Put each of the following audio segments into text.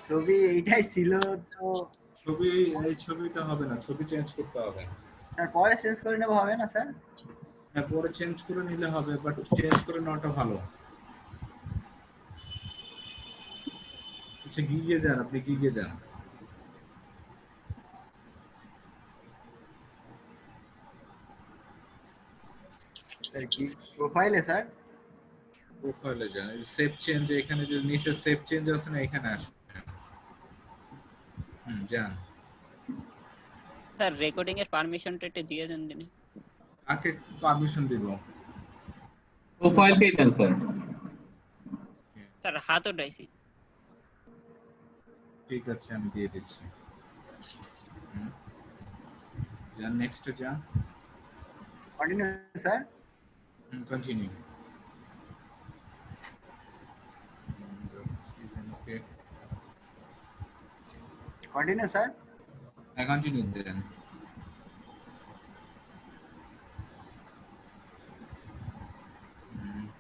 ছবি এইটাই ছিল তো। ছবি, এই ছবিটা হবে না, ছবি চেঞ্জ করতে হবে। স্যার পরে চেঞ্জ করে নেবো, হবে না স্যার? হ্যাঁ, পরে চেঞ্জ করে নিলে হবে, বাট চেঞ্জ করে নেওয়াটা ভালো। আচ্ছা, গিগে যান, আপনি গিগে যান। স্যার কি প্রোফাইলে স্যার? প্রোফাইলে যান, এই সেভ চেঞ্জ, এখানে যে নিচে সেভ চেঞ্জ আছে না, এখানে আসেন। যান। স্যার রেকর্ডিং এর পারমিশনটা একটু দিয়ে দেন দিনে। আগে পারমিশন দিব। প্রোফাইলটাই দেন স্যার। স্যার হাত উঠাইছি। ঠিক আছে, আমি দিয়ে দিচ্ছি। যান, নেক্সট যান। Continue sir. Continue. Okay, continue sir. হ্যাঁ, কন্টিনিউ দেন।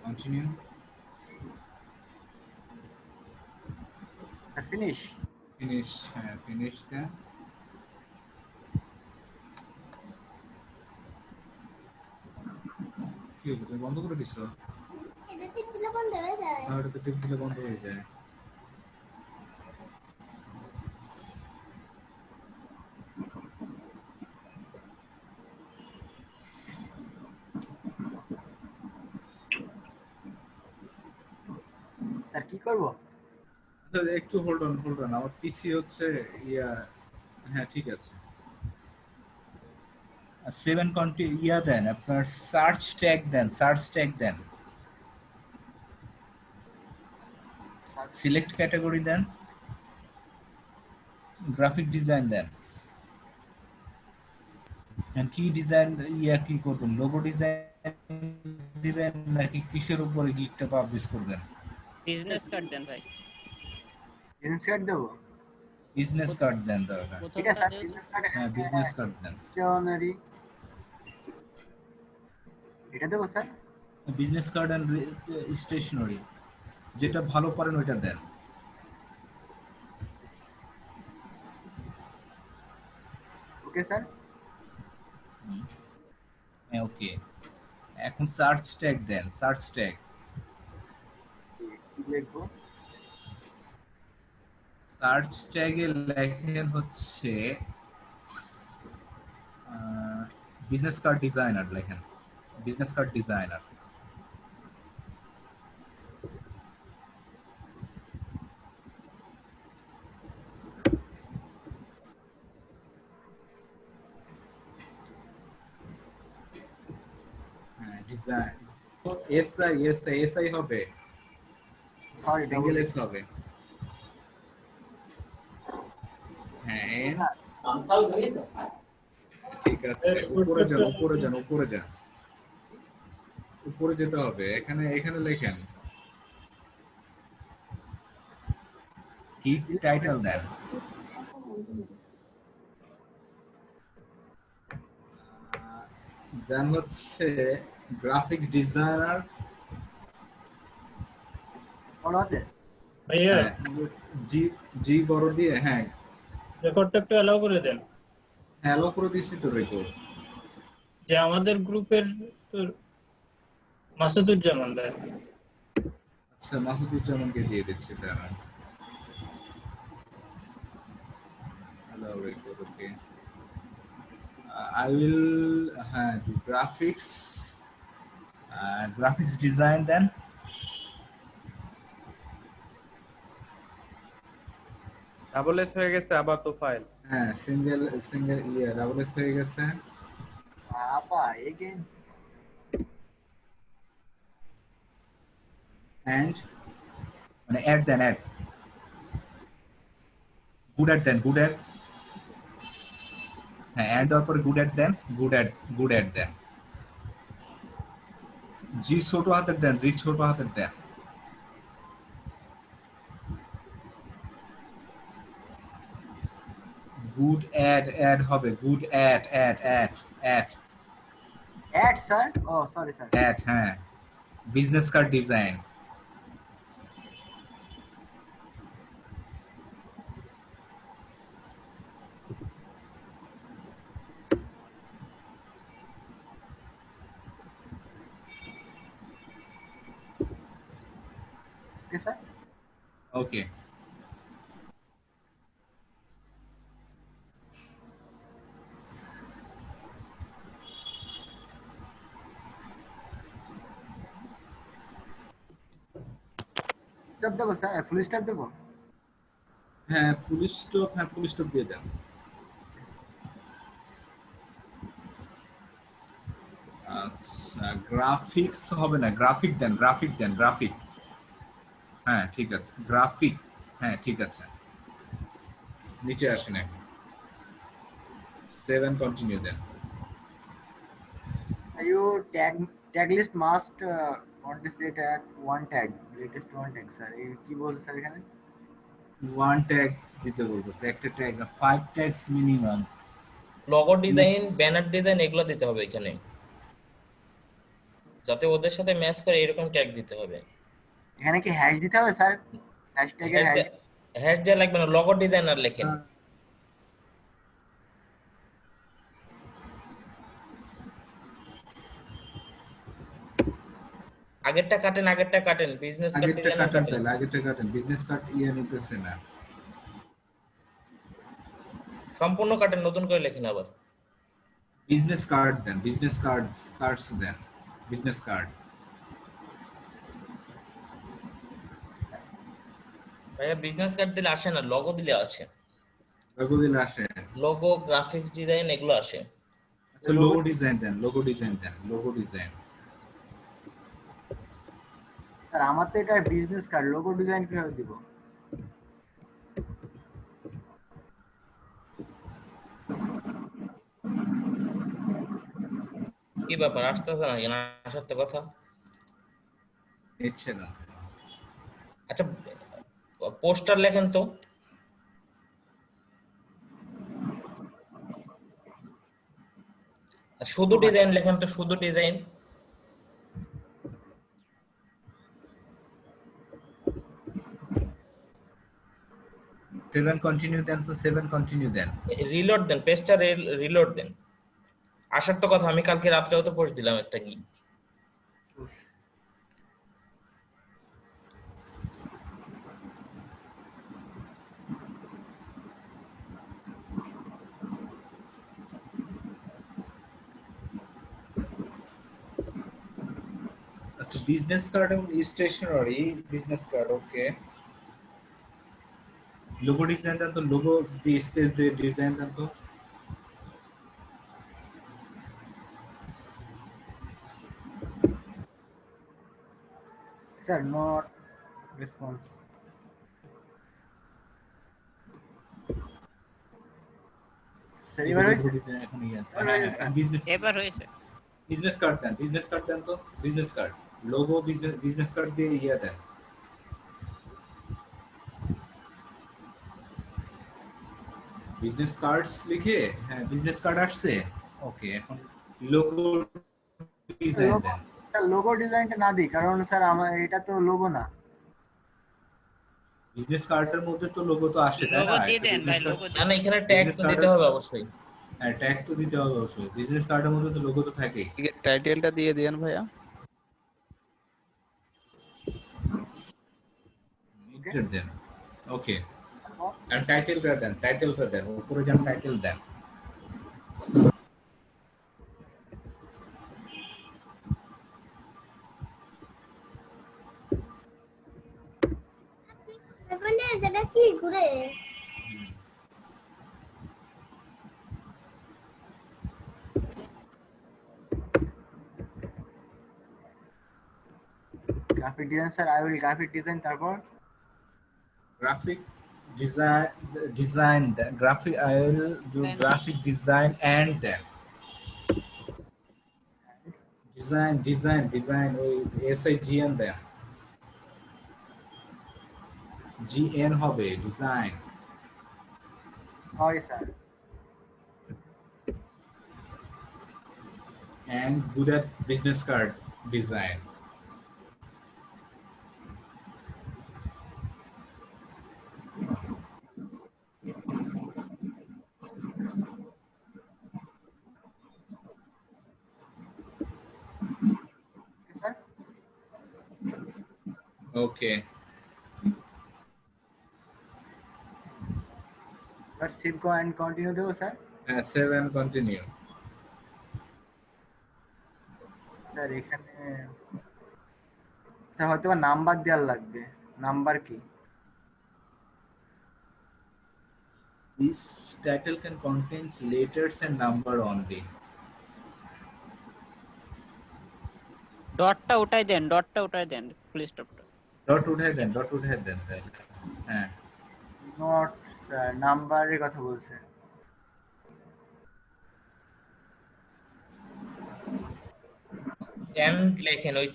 কন্টিনিউ। ফিনিশ। ফিনিশ, হ্যাঁ ফিনিশ দেন। কি হলো, তুমি বন্ধ করে দিছো? এটা টিপ দিলে বন্ধ হয়ে যায়। আর এটা তো টিপ দিলে বন্ধ হয়ে যায়। স্যার কি করবো? একটু হোল্ড অন, আমার পিসি হচ্ছে ইয়া। হ্যাঁ ঠিক আছে। 7 ইয়া দেন, আপনার সার্চ ট্যাগ দেন, সিলেক্ট ক্যাটাগরি দেন, গ্রাফিক ডিজাইন দেন। কি ডিজাইন, ইয়া কি করবেন, লোগো ডিজাইন দিবেন নাকি কিসের উপরে গিকটা পাবলিশ করবেন? বিজনেস কার্ড দেন ভাই। বিজনেস কার্ড দেবো? বিজনেস কার্ড দেন দরকার। ঠিক আছে স্যার, বিজনেস কার্ড। হ্যাঁ, বিজনেস কার্ড দেন। এটা দেবো sir? Business card and stationery, যেটা ভালো পারেন ওইটা দেন। Okay sir. হ্যাঁ ওকে। এখন সার্চ ট্যাগ দেন, সার্চ ট্যাগ। কি লিখবো? সার্চ ট্যাগে লেখেন হচ্ছে বিজনেস কার্ড ডিজাইনার লেখেন, বিজনেস কার্ড ডিজাইনার। হ্যাঁ, ডিজাইন। এসআই হবে, সরি, সিঙ্গেল এস হবে। হ্যাঁ ঠিক আছে, উপরে যান, উপরে যেতে হবে। এখানে লেখেন, কি টাইটেল দেন। দেন হচ্ছে গ্রাফিক্স ডিজাইনার। বড় আছে ভাইয়া, জি, জি বড় দিয়ে, হ্যাঁ রেকর্ডটা একটু অ্যালাউ করে দেন। হ্যালো করে দিচ্ছি তো রেকর্ড। যে আমাদের গ্রুপের তো মাসুদুজ্জামান ভাই। আচ্ছা, মাসুদুজ্জামানকে দিয়ে দিচ্ছি, দাঁড়ান। Hello record, okay. I will do graphics design then. Double S হয়ে গেছে আবার তো ফাইল। হ্যাঁ, সিঙ্গেল ডাবল এস হয়ে গেছে। আপা এগেইন। And মানে অ্যাড দেন, অ্যাড গুড অ্যাড দেন, গুড অ্যাড। হ্যাঁ, অ্যাড দেওয়ার পরে গুড অ্যাড দেন, গুড অ্যাড দেন। জি ছোট হাতের দেন, গুড অ্যাড হবে, গুড অ্যাড স্যার? ও সরি স্যার। অ্যাড, হ্যাঁ, business card design. Okay, sir. Okay. Stop দেবো স্যার, ফুল স্টপ দেবো। হ্যাঁ ফুল স্টপ দিয়ে দেন। আচ্ছা গ্রাফিক্স হবে না, গ্রাফিক দেন, গ্রাফিক। হ্যাঁ ঠিক আছে, গ্রাফিক। হ্যাঁ ঠিক আছে, নিচে আসেন এখন। 7 কন্টিনিউ দেন। You tag list must contestate at one tag, latest one tag, sir. এই কি বলছে স্যার এখানে? ওয়ান ট্যাগ দিতে বলতেছে, একটা ট্যাগ না, 5 tags minimum. Logo design, banner design এগুলো দিতে হবে এখানে, যাতে ওদের সাথে ম্যাচ করে এরকম ট্যাগ দিতে হবে। এখানে কি হ্যাশ দিতে হবে স্যার? হ্যাশট্যাগের হ্যাশ। হ্যাশ দেওয়া লাগবে না, লগো ডিজাইনার লেখেন। আগেরটা কাটেন, বিজনেস কার্ড ডিজাইনার কাটেন। আগেরটা কাটেন, বিজনেস কার্ড ইয়ে নিতেছে না। সম্পূর্ণ কাটেন, নতুন করে লেখেন আবার। বিজনেস কার্ড দেন, কার্ডস দেন, বিজনেস কার্ড। ভাইয়া বিজনেস কার্ড দিলে আসে না, লগো দিলে আসে। লোগো দিলে আসে। লোগো, গ্রাফিক্স ডিজাইন এগুলো আসে। আচ্ছা লোগো ডিজাইন দেন, লোগো ডিজাইন। স্যার আমার তো এটা বিজনেস কার্ড, লোগো ডিজাইন কিভাবে দিব? কি ব্যাপার, আসতেছে না কেন? আসার তো কথা। নিচ্ছে না। আচ্ছা পোস্টার লেখেন তো। শুধু ডিজাইন লেখেন তো, শুধু ডিজাইন। সেভেন কন্টিনিউ দেন তো, 7 কন্টিনিউ দেন। রিলোড দেন, পেজটা রিলোড দেন। আসার তো কথা, আমি কালকে রাত্রেও তো পোস্ট দিলাম একটা কি। আচ্ছা বিজনেস কার্ড এবং stationery, business card okay. Logo design দেন তো, লোগো দিয়ে স্পেস দিয়ে ডিজাইন দেন তো। Sir not response. স্যার এবার লোগো ডিজাইন এখন ইয়ে আছে। হ্যাঁ বিজনেস এবার হয়েছে। কার্ড দেন, তো business card, logo business card দিয়ে ইয়ে দেন। বিজনেস কার্ডস লিখে, হ্যাঁ বিজনেস কার্ড আসছে। ওকে এখন লোগো ডিজাইন দেন। স্যার লোগো ডিজাইনটা না দিই, কারণ স্যার আমার এটা তো লোগো না। বিজনেস কার্ডের মধ্যে তো লোগো তো আসে তাই লোগো না? দিয়ে দেন ভাই, business লোগো না না, এখানে ট্যাগ তো দিতে হবে অবশ্যই। হ্যাঁ ট্যাগ তো দিতে হবে অবশ্যই, বিজনেস কার্ডের মধ্যে তো লোগো তো থাকেই। টাইটেলটা দিয়ে দেন ভাইয়া। ইন্টার দেন। ওকে আর টাইটেলটা দেন, উপরে যেন টাইটেল দেন। এখন যেটা কি ঘুরে graphic design sir, I will graphic design, তারপর graphic design then graphic I will do Then- graphic design and then design ওই SIGN দেন, GN হবে ডিজাইন। হয় sir. and good at business card design. Okay. Sir save and continue দেবো sir? হ্যাঁ, save and continue. Sir এখানে sir হয়তো বা number দেওয়ার লাগবে। নাম্বার কি? This title can contains letters and number only. ডটটা উঠাই দেন, ডটটা উঠাই দেন, ফুল স্টপটা। ডট উঠাই দেন, ডট উঠাই দেন তাহলে। হ্যাঁ, নট স্যার, নাম্বারের কথা বলছে। এন্ড লেখেন ওই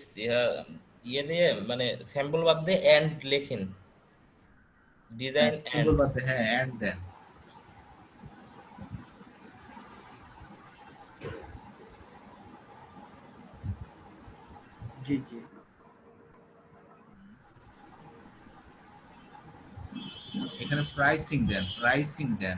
ইয়ে দিয়ে, মানে স্যাম্পল বাদ দিয়ে এন্ড লেখেন, ডিজাইন সিম্বল বাদ দিয়ে, হ্যাঁ এন্ড দেন। জি জি। এখানে প্রাইসিং দেন, প্রাইসিং দেন।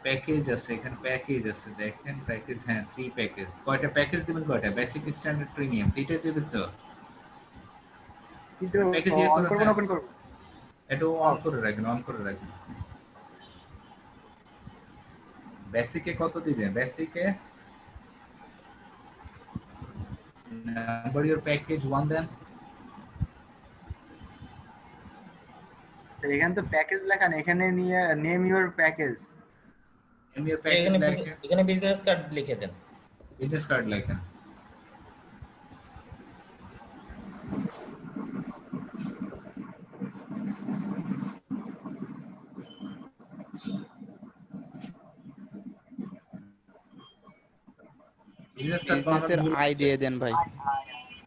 প্যাকেজ আছে, এখানে প্যাকেজ আছে, দেখেন প্যাকেজ, হ্যাঁ 3 প্যাকেজ। কয়টা প্যাকেজ দিবেন? কয়টা? বেসিক, স্ট্যান্ডার্ড, প্রিমিয়াম, তিনটা দিবেন তো? কিন্তু প্যাকেজ অন করব না ওপেন করব? এটা অন করে রাখেন, অন করে রাখেন। বেসিকে কত দিবেন? বেসিকে নাম্বার ইওর প্যাকেজ 1 দেন। স্যার এখানে তো প্যাকেজ লেখা নেই, এখানে নিয়ে name your package. Name your package লেখেন, এখানে বিজনেস কার্ড লিখে দেন। বিজনেস কার্ড লেখেন। বিজনেস কার্ড বিজনেসের আই দিয়ে দেন ভাই,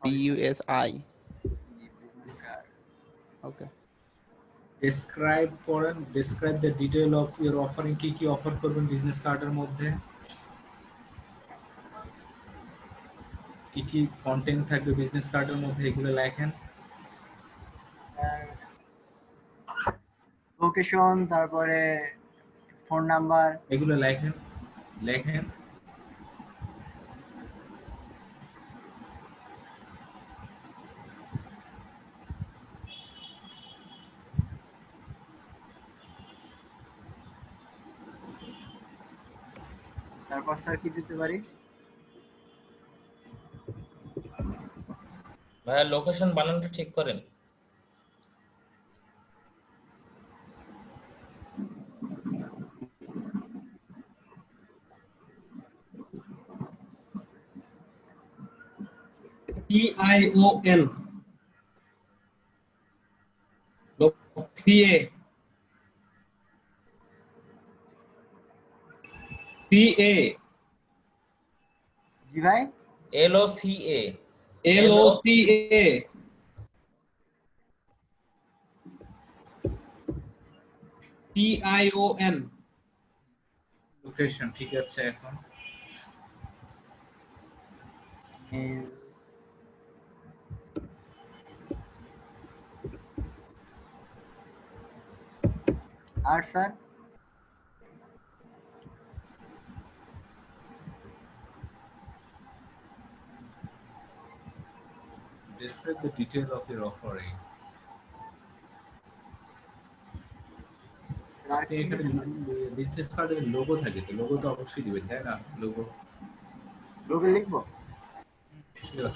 PUSI। ওকে। ডেসক্রাইব করেন, describe the detail of your offering. কি কি অফার করবেন বিজনেস কার্ডের মধ্যে, কি কি কন্টেন্ট থাকবে বিজনেস কার্ডের মধ্যে, এগুলো লেখেন। লোকেশন, তারপরে ফোন নাম্বার। এগুলো লেখেন, লেখেন। তারপর স্যার কি দিতে পারি? ভাইয়া লোকেশন বানানটা ঠিক করেন। PION CA CA জি ভাই। LOCA LOCA PION লোকেশন ঠিক আছে। এখন আর sir describe the detail of your offering. আর কি এখানে বিজনেস কার্ডের লোগো থাকে, তো লোগো তো অবশ্যই দিবেন, তাই না? লোগো লোকে লিখবো? শিওর।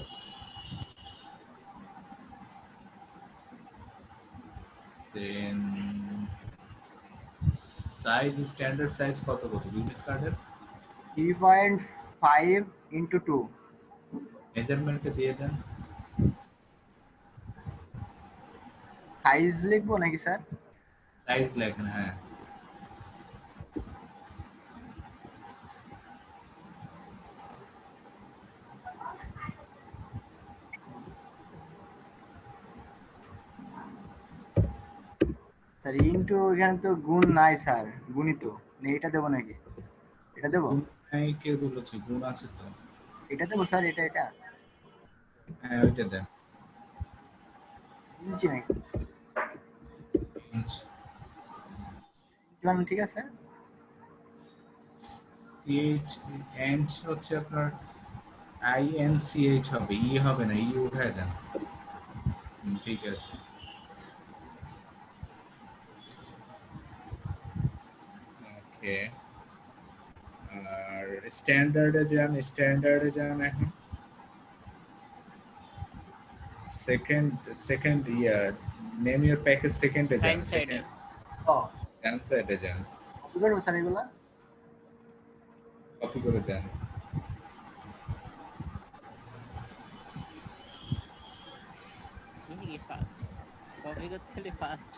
দেন সাইজ, স্ট্যান্ডার্ড সাইজ কত কত বিজনেস কার্ডের? 3.5x2। মেজারমেন্টে দিয়ে দেন। সাইজ লিখবো নাকি স্যার? সাইজ লেখেন, হ্যাঁ। স্যার ইনটু এখানে তো গুণ নাই স্যার, গুণিত না, এটা দেবো নাকি? এটা দেবো? গুণ কে বলেছে? গুণ আছে তো। এটা দেবো স্যার, এটা এটা হ্যাঁ ওইটা দেন। ইঞ্চি নাকি? ইঞ্চ। ঠিক আছে। সিএইচ এন্ড হচ্ছে আপনার INCH হবে, ই হবে না, ই উঠায় দেন। ঠিক আছে। ওকে। আর স্ট্যান্ডার্ডে যান এখন। Second second your name your package সেকেন্ডে যান। ডাইন সাইডে ও ডান সাইডে যান, কপি করবো স্যার এগুলা? কপি করে দেন। কি ফাস্ট কপি করছিলি fast.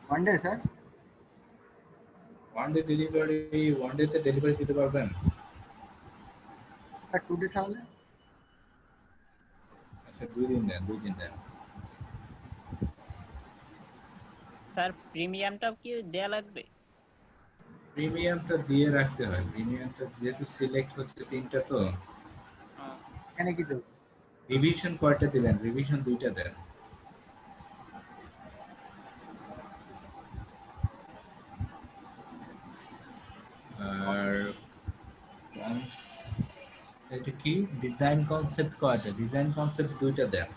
One day sir? One ডেতে ডেলিভারি দিতে পারবেন? স্যার 2 ডে তাহলে? আচ্ছা 2 দিন দেন। স্যার প্রিমিয়ামটাও কি দেয়া লাগবে? প্রিমিয়ামটা দিয়ে রাখতে হয়, প্রিমিয়ামটা যেহেতু সিলেক্ট হচ্ছে 3টা, তো এখানে কি দেবো? রিভিশন কয়টা দিবেন? রিভিশন 2টা দেন। আর এটা কি ডিজাইন কনসেপ্ট কয়টা? ডিজাইন কনসেপ্ট 2টা দেন।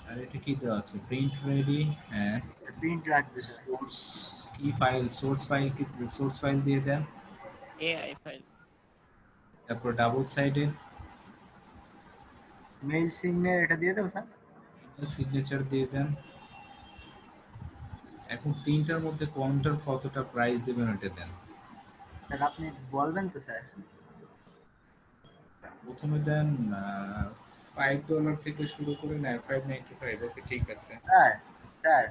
আর এটা কি দেওয়া আছে? প্রিন্ট রেডি, হ্যাঁ। প্রিন্ট লাগবে স্যার। সোর্স কি ফাইল? সোর্স ফাইল দিয়ে দেন। AI file. তারপর ডাবল সাইডেড মেইল সিগনেচার এটা দিয়ে দেবো স্যার? সিগনেচার দিয়ে দেন। এখন 3টার মধ্যে কোনটার কতটা প্রাইস দিবেন এটা দেন। স্যার আপনি বলবেন তো স্যার? প্রথমে দেন $5 থেকে শুরু করে নেন, $5.95। ওকে ঠিক আছে। স্যার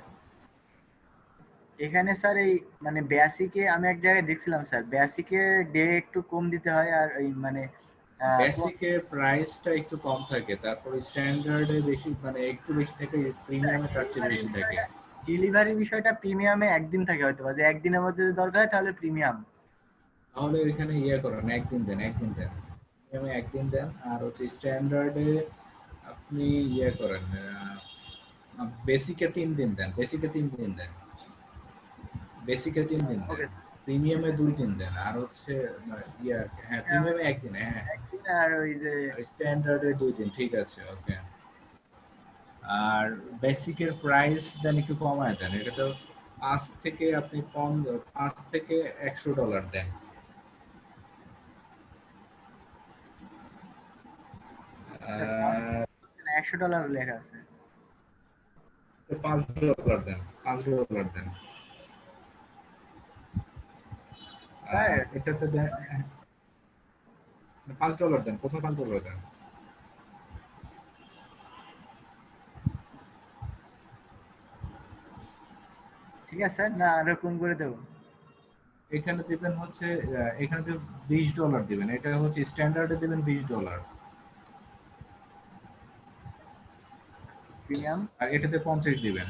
এখানে স্যার এই মানে বেসিকে আমি এক জায়গায় দেখছিলাম স্যার, বেসিকে ডে একটু কম দিতে হয়, আর এই মানে বেসিকে প্রাইসটা একটু কম থাকে, তারপর স্ট্যান্ডার্ডে বেশি, মানে একটু বেশি থাকে, প্রিমিয়ামে তার চেয়ে বেশি থাকে। ডেলিভারি বিষয়টা প্রিমিয়ামে একদিন থাকে হয়তো, বা যে একদিনের মধ্যে যদি দরকার হয় তাহলে প্রিমিয়াম। তাহলে এখানে করেন, একদিন দেন। প্রিমিয়ামে একদিন দেন। আর হচ্ছে স্ট্যান্ডার্ডে আপনি করেন, বেসিকে 3 দিন দেন। বেসিকে 3 দিন দেন। ওকে প্রিমিয়ামে 2 দিন দেন। আর হচ্ছে হ্যাঁ প্রিমিয়ামে একদিন, হ্যাঁ। একদিন, আর ওই যে স্ট্যান্ডার্ডে 2 দিন, ঠিক আছে ওকে। আর বেসিকের প্রাইস দেন একটু কমায় দেন। এটা তো 5 থেকে আপনি $5 থেকে $100 দেন। $100 লেখা আছে। তো $5 দেন, $5 দেন। স্যার এটাতে দেন $5 দেন, প্রথম $5 দেন। ঠিক আছে স্যার, না আরো কম করে দেবো? এখানে দিবেন হচ্ছে এখানে $20 দিবেন। এটা হচ্ছে স্ট্যান্ডার্ডে দিবেন $20, প্রিমিয়াম আর এটাতে 50 দিবেন।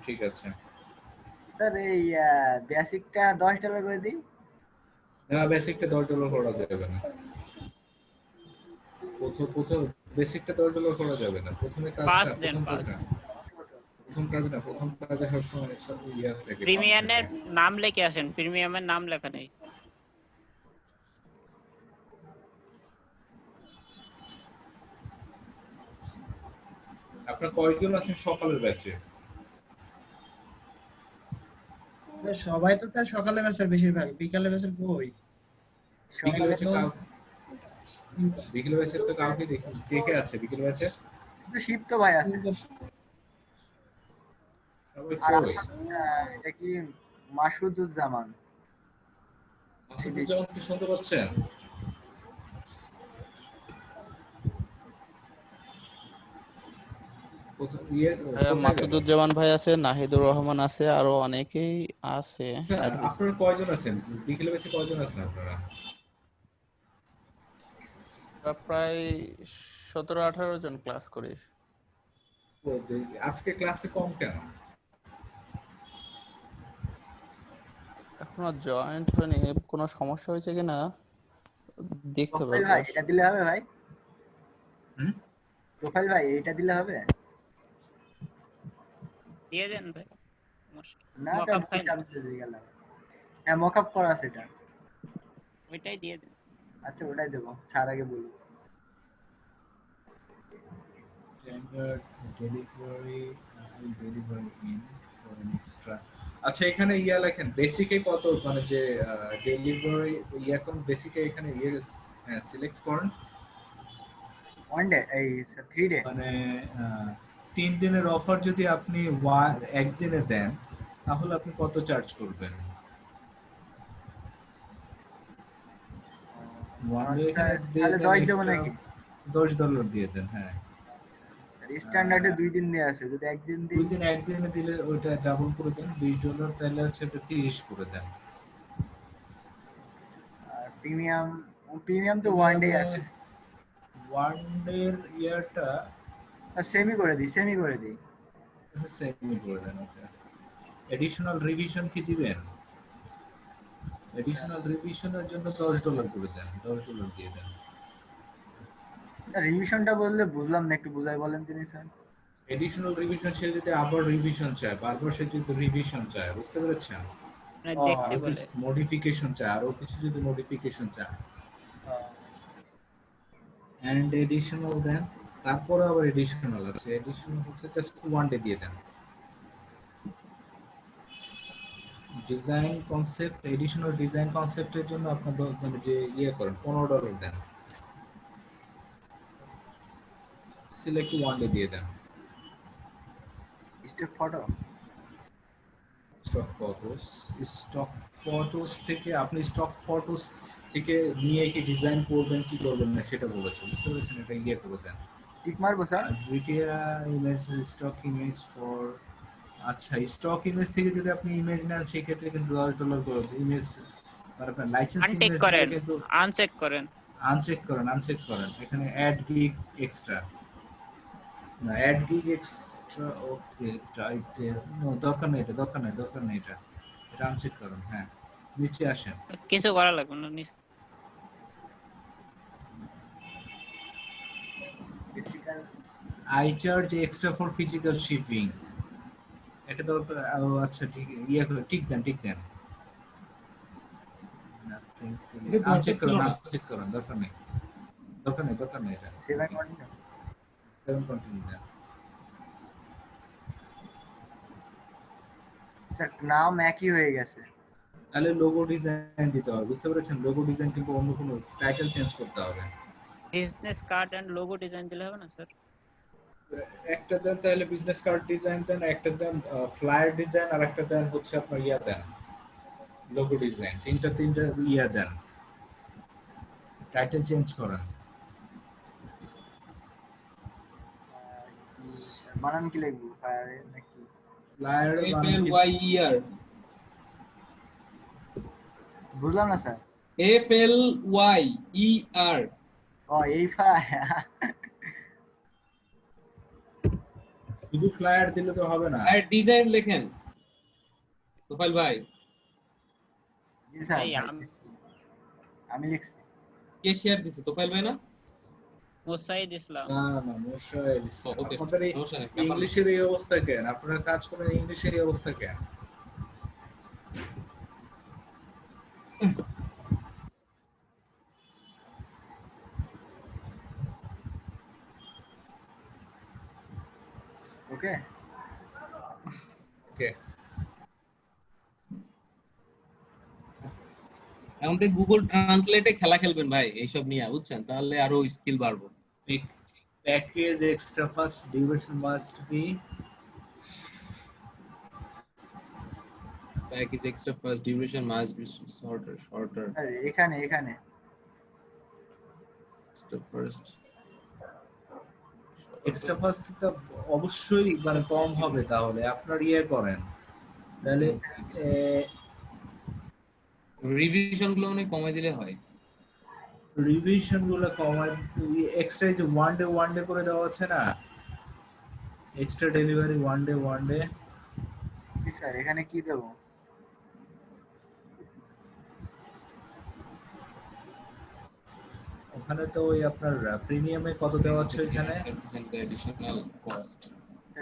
ঠিক আছে। স্যার এই বেসিকটা $10 করে দিই। না, বেসিকটা $10 করা যাবে না। প্রথম বেসিকটা $10 করা যাবে না। প্রথম কাজে সবসময় সব থাকে। প্রিমিয়ামের নাম লিখে আসেন, প্রিমিয়ামের নাম লেখা নেই। আপনার কয়জন আছেন সকালের ব্যাচে? সবাই তো স্যার সকালে ব্যাচের, বেশিরভাগ বিকালে ব্যাচের কই? বিকেল ব্যাচের তো কাউকে দেখি। কে আছে বিকেল ব্যাচে? শিপ্ত ভাই আছে। আর এটা কি মাসুদুজ্জামান? মাসুদুজ্জামান কি শুনতে পাচ্ছেন? মাসুদুজ্জামান ভাই আছে, নাহিদুর রহমান আছে, আরো অনেকেই আছে। আপনারা কয়জন আছেন বিকেল ব্যাচে? কয়জন আছেন আপনারা? প্রায় 17-18 জন ক্লাস করি। আজকে ক্লাসে কম কেন? এখনো জয়েন্ট হয়নি, কোনো সমস্যা হয়েছে কিনা দেখতে হবে। ভাই এটা দিলে হবে ভাই? প্রোফাইল ভাই এটা দিলে হবে? দিয়ে দেন ভাই, না মক এটা আপ ফাইল হিসাব দিয়ে গেলাম। হ্যাঁ মকআপ করা আছে এটা। ওইটাই দিয়ে দেন। আচ্ছা ওটাই দেবো, স্যার আগে বলুন। Standard delivery delivery in for an extra. আচ্ছা এখানে ইয়া লেখেন বেসিকে কত, মানে যে ডেলিভারি ইয়া কোন বেসিকে এখানে ইয়ে সিলেক্ট করেন, 1 ডে এই 3 ডে। মানে 3 দিনের অফার যদি আপনি একদিনে দেন তাহলে আপনি কত চার্জ করবেন? ওয়ান ডে এখানে দিয়ে তাহলে দেন 10 দেবো এক্সট্রা নাকি? $10 দিয়ে দেন। হ্যাঁ স্ট্যান্ডার্ডে 2 দিন দেয়া আছে, যদি একদিন দিই 2 দিন একদিনে দিলে ওইটা ডাবল করে দেন $20, তাহলে হচ্ছে এটা 30 করে দেন। আর প্রিমিয়াম তো 1 ডে আছে। ওয়ান ডের ইয়ারটা সেমি করে দিই। সেমি করে দেন। ওকে, এডিশনাল রিভিশন কি দিবেন? এডিশনাল রিভিশনের জন্য $10 করে দেন, $10 দিয়ে দেন। রিভিশনটা বললে বুঝলাম না, একটু বুঝাই বলেন তিনি স্যার। এডিশনাল রিভিশন সে যদি আবার রিভিশন চায়, বারবার সে যদি রিভিশন চায়, বুঝতে পেরেছেন? মানে দেখতে বলে মডিফিকেশন চায়, আরো কিছু যদি মডিফিকেশন চায় এন্ড এডিশনাল দেন, তারপরে আবার এডিশনাল আছে, এডিশনাল হচ্ছে জাস্ট ওয়ান ডে দিয়ে দেন। ডিজাইন কনসেপ্ট, এডিশনাল ডিজাইন কনসেপ্টের জন্য আপনার মানে যে ইয়ে করেন $15 দেন, সিলেক্ট ওয়ান ডে দিয়ে দেন। স্টক ফটোস থেকে আপনি স্টক ফটোস থেকে নিয়ে কি ডিজাইন করবেন কি করবেন না সেটা বলেছেন, বুঝতে পেরেছেন? এটা ইয়ে করে দেন, টিক মারবো sir. Video image stock image for. আচ্ছা স্টক ইমেজ থেকে যদি আপনি ইমেজ নেন সেই ক্ষেত্রে কিন্তু $10 করে ইমেজ, আর আপনার লাইসেন্স আনটেক ইমেজ করেন, কিন্তু আনচেক করেন। আনচেক করেন। এখানে অ্যাড গিগ এক্সট্রা না, add gig extra. Okay right, no দরকার নেই এটা, এটা আনচেক করুন। হ্যাঁ নিচে আসেন। কিছু করা লাগবে না। I charge extra for physical shipping, এটা তো আচ্ছা ঠিক ইয়ে করে ঠিক দেন। আনচেক করুন, দরকার নেই এটা। 7 কন্টিনিউ দেন। স্যার নাম একই হয়ে গেছে। তাহলে লোগো ডিজাইন দিতে হবে, বুঝতে পেরেছেন? লোগো ডিজাইন কিন্তু অন্য কোনো টাইটেল চেঞ্জ করতে হবে। Business card and logo design দিলে হবে না স্যার? একটা দেন তাহলে বিজনেস কার্ড ডিজাইন দেন, একটা দেন ফ্লায়ার ডিজাইন, আর একটা দেন হচ্ছে আপনার ইয়া দেন লোগো ডিজাইন। তিনটা ইয়া দেন, টাইটেল চেঞ্জ করেন। বানান কি লিখবো নাকি? ফ্লায়ার FLYER বুঝলাম না স্যার। FLYER ও এই ফাই। শুধু ফ্লায়ার দিলে তো হবে না, আর ডিজাইন লেখেন তোফাইল ভাই। জি স্যার এই আমি লিখছি। কে শেয়ার দিছে? তোফাইল ভাই না? মুসাইদ ইসলাম। না মোশাইল ইসলাম। ওকে, আপনাদের সমস্যা নেই। ইংলিশের এই অবস্থা কেন? আপনারা কাজ করেন ইংলিশের এই অবস্থা কেন? ওকে এখন থেকে গুগল ট্রান্সলেটে খেলা খেলবেন ভাই এইসব নিয়ে, বুঝছেন? তাহলে আরো স্কিল বাড়বো। Package extra first duration must be Package extra first duration must be shorter. এখানে Extra first এক্সট্রা ফার্স্ট তো অবশ্যই মানে কম হবে, তাহলে আপনার ইয়ে করেন তাহলে রিভিশন গুলো মানে কমাই দিলে হয়। রিভিশন গুলো কমায় এক্সট্রা যে ওয়ান ডে করে দেওয়া আছে না, এক্সট্রা ডেলিভারি ওয়ান ডে। কি স্যার এখানে কি দেবো? ওখানে তো ওই আপনার প্রিমিয়ামে কত দেওয়া আছে এখানে? এডিশনাল কস্ট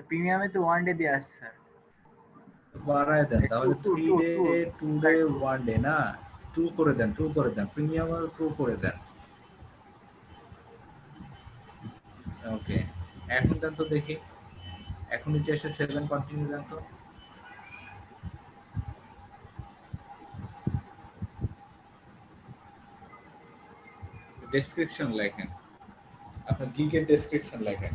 প্রিমিয়ামে তো 1 ডে দেয়া আছে স্যার। বাড়ায় দেন, তাহলে Two, 3 two, day two. 2 day 1 day না, 2 করে দেন, 2 করে দেন, প্রিমিয়াম আর 2 করে দেন। ওকে, এখন দেন তো দেখি, এখন নিচে এসে 7 কন্টিনিউ দেন তো। ডেসক্রিপশন লেখেন, আপনার গিগের ডেসক্রিপশন লেখেন।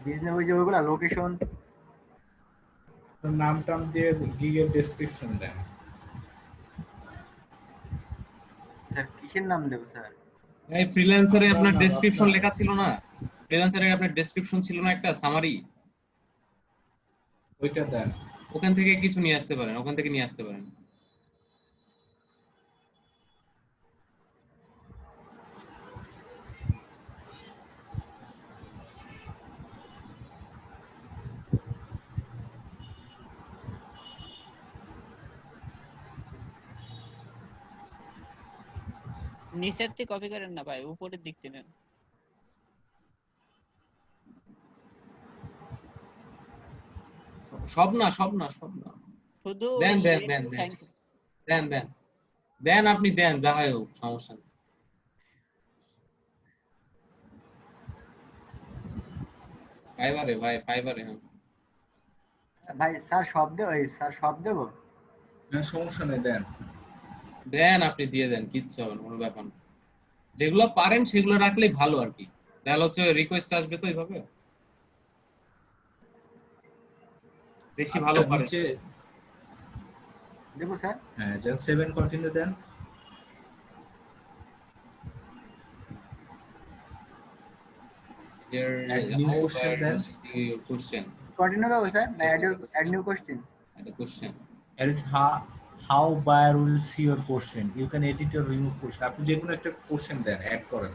বিজনেস ওই যে ওইগুলা লোকেশন। নাম টাম দিয়ে গিগের ডেসক্রিপশন দেন। স্যার কিসের নাম দেবো স্যার? এই ফ্রিল্যান্সারে আপনার আপনার নাম, ডেসক্রিপশন আপনার। লেখা ছিল না? ফ্রিল্যান্সারে আপনার ডেসক্রিপশন ছিল না একটা সামারি? ওইটা দেন। ওখান থেকে কিছু নিয়ে আসতে পারেন, ওখান থেকে নিয়ে আসতে পারেন। নিচের থেকে কপি করেন না ভাই, উপরের দিক থেকে নেন। সব না শুধু দেন দেন দেন দেন থ্যাংক ইউ। দেন দেন দেন, আপনি দেন, যা হয় হোক, সমস্যা নেই। ফাইবারে ভাই, ফাইবারে। ভাই স্যার সব দেবো, স্যার সব দেবো। হ্যাঁ, সমস্যা নেই, দেন। দেন, আপনি দিয়ে দেন, কিচ্ছু হবে না, কোনো ব্যাপার না। যেগুলো পারেন সেগুলো রাখলেই ভালো আর কি, তাহলে হচ্ছে রিকোয়েস্ট আসবে তো এইভাবে, বেশি ভালো আচ্ছা, পারেন। নিচে দেবো স্যার। হ্যাঁ, দেন 7 কন্টিনিউ দেন। Add new question then. Question. Continue দেবো স্যার, না add new question? Add a question. It is how buyer will see your question. You can edit or remove question. আপনি যে কোনো একটা কোশ্চেন দেন, অ্যাড করেন।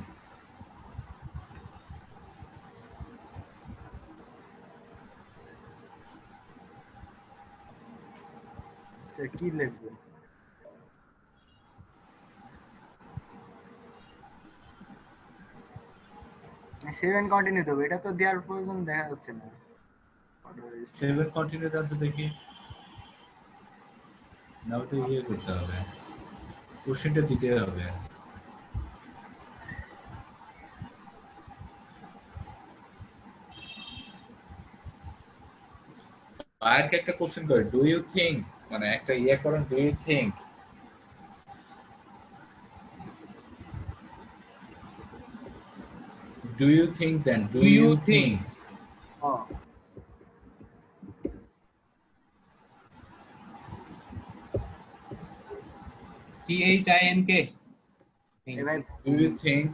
স্যার কি লিখবো? সেভেন কন্টিনিউ দেবো, এটা তো দেওয়ার প্রয়োজন দেখা যাচ্ছে না। 7 কন্টিনিউ দেন তো দেখি। না, ওটা ইয়ে করতে হবে, কোশ্চেনটা দিতে হবে। বায়ারকে একটা কোশ্চেন করে, ডু ইউ থিঙ্ক, মানে একটা ইয়ে করেন, do you think. Do you think then? Do you think? ও THINK. এবার Do you think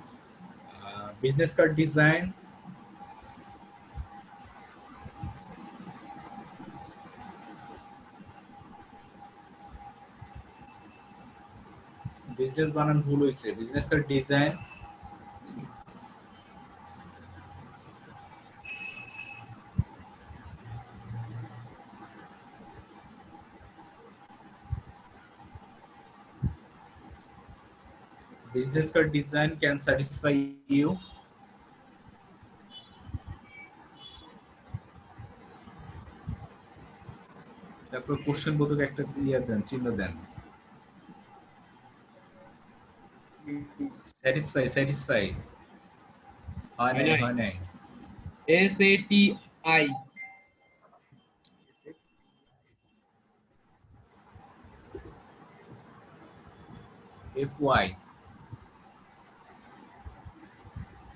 business card design? Business বানান ভুল হয়েছে, business card design. Business card design can satisfy you. তারপর কোশ্চেন বোধক একটা ইয়ে দেন, চিহ্ন দেন। স্যাটিসফাই হয় নাই। SATI. FY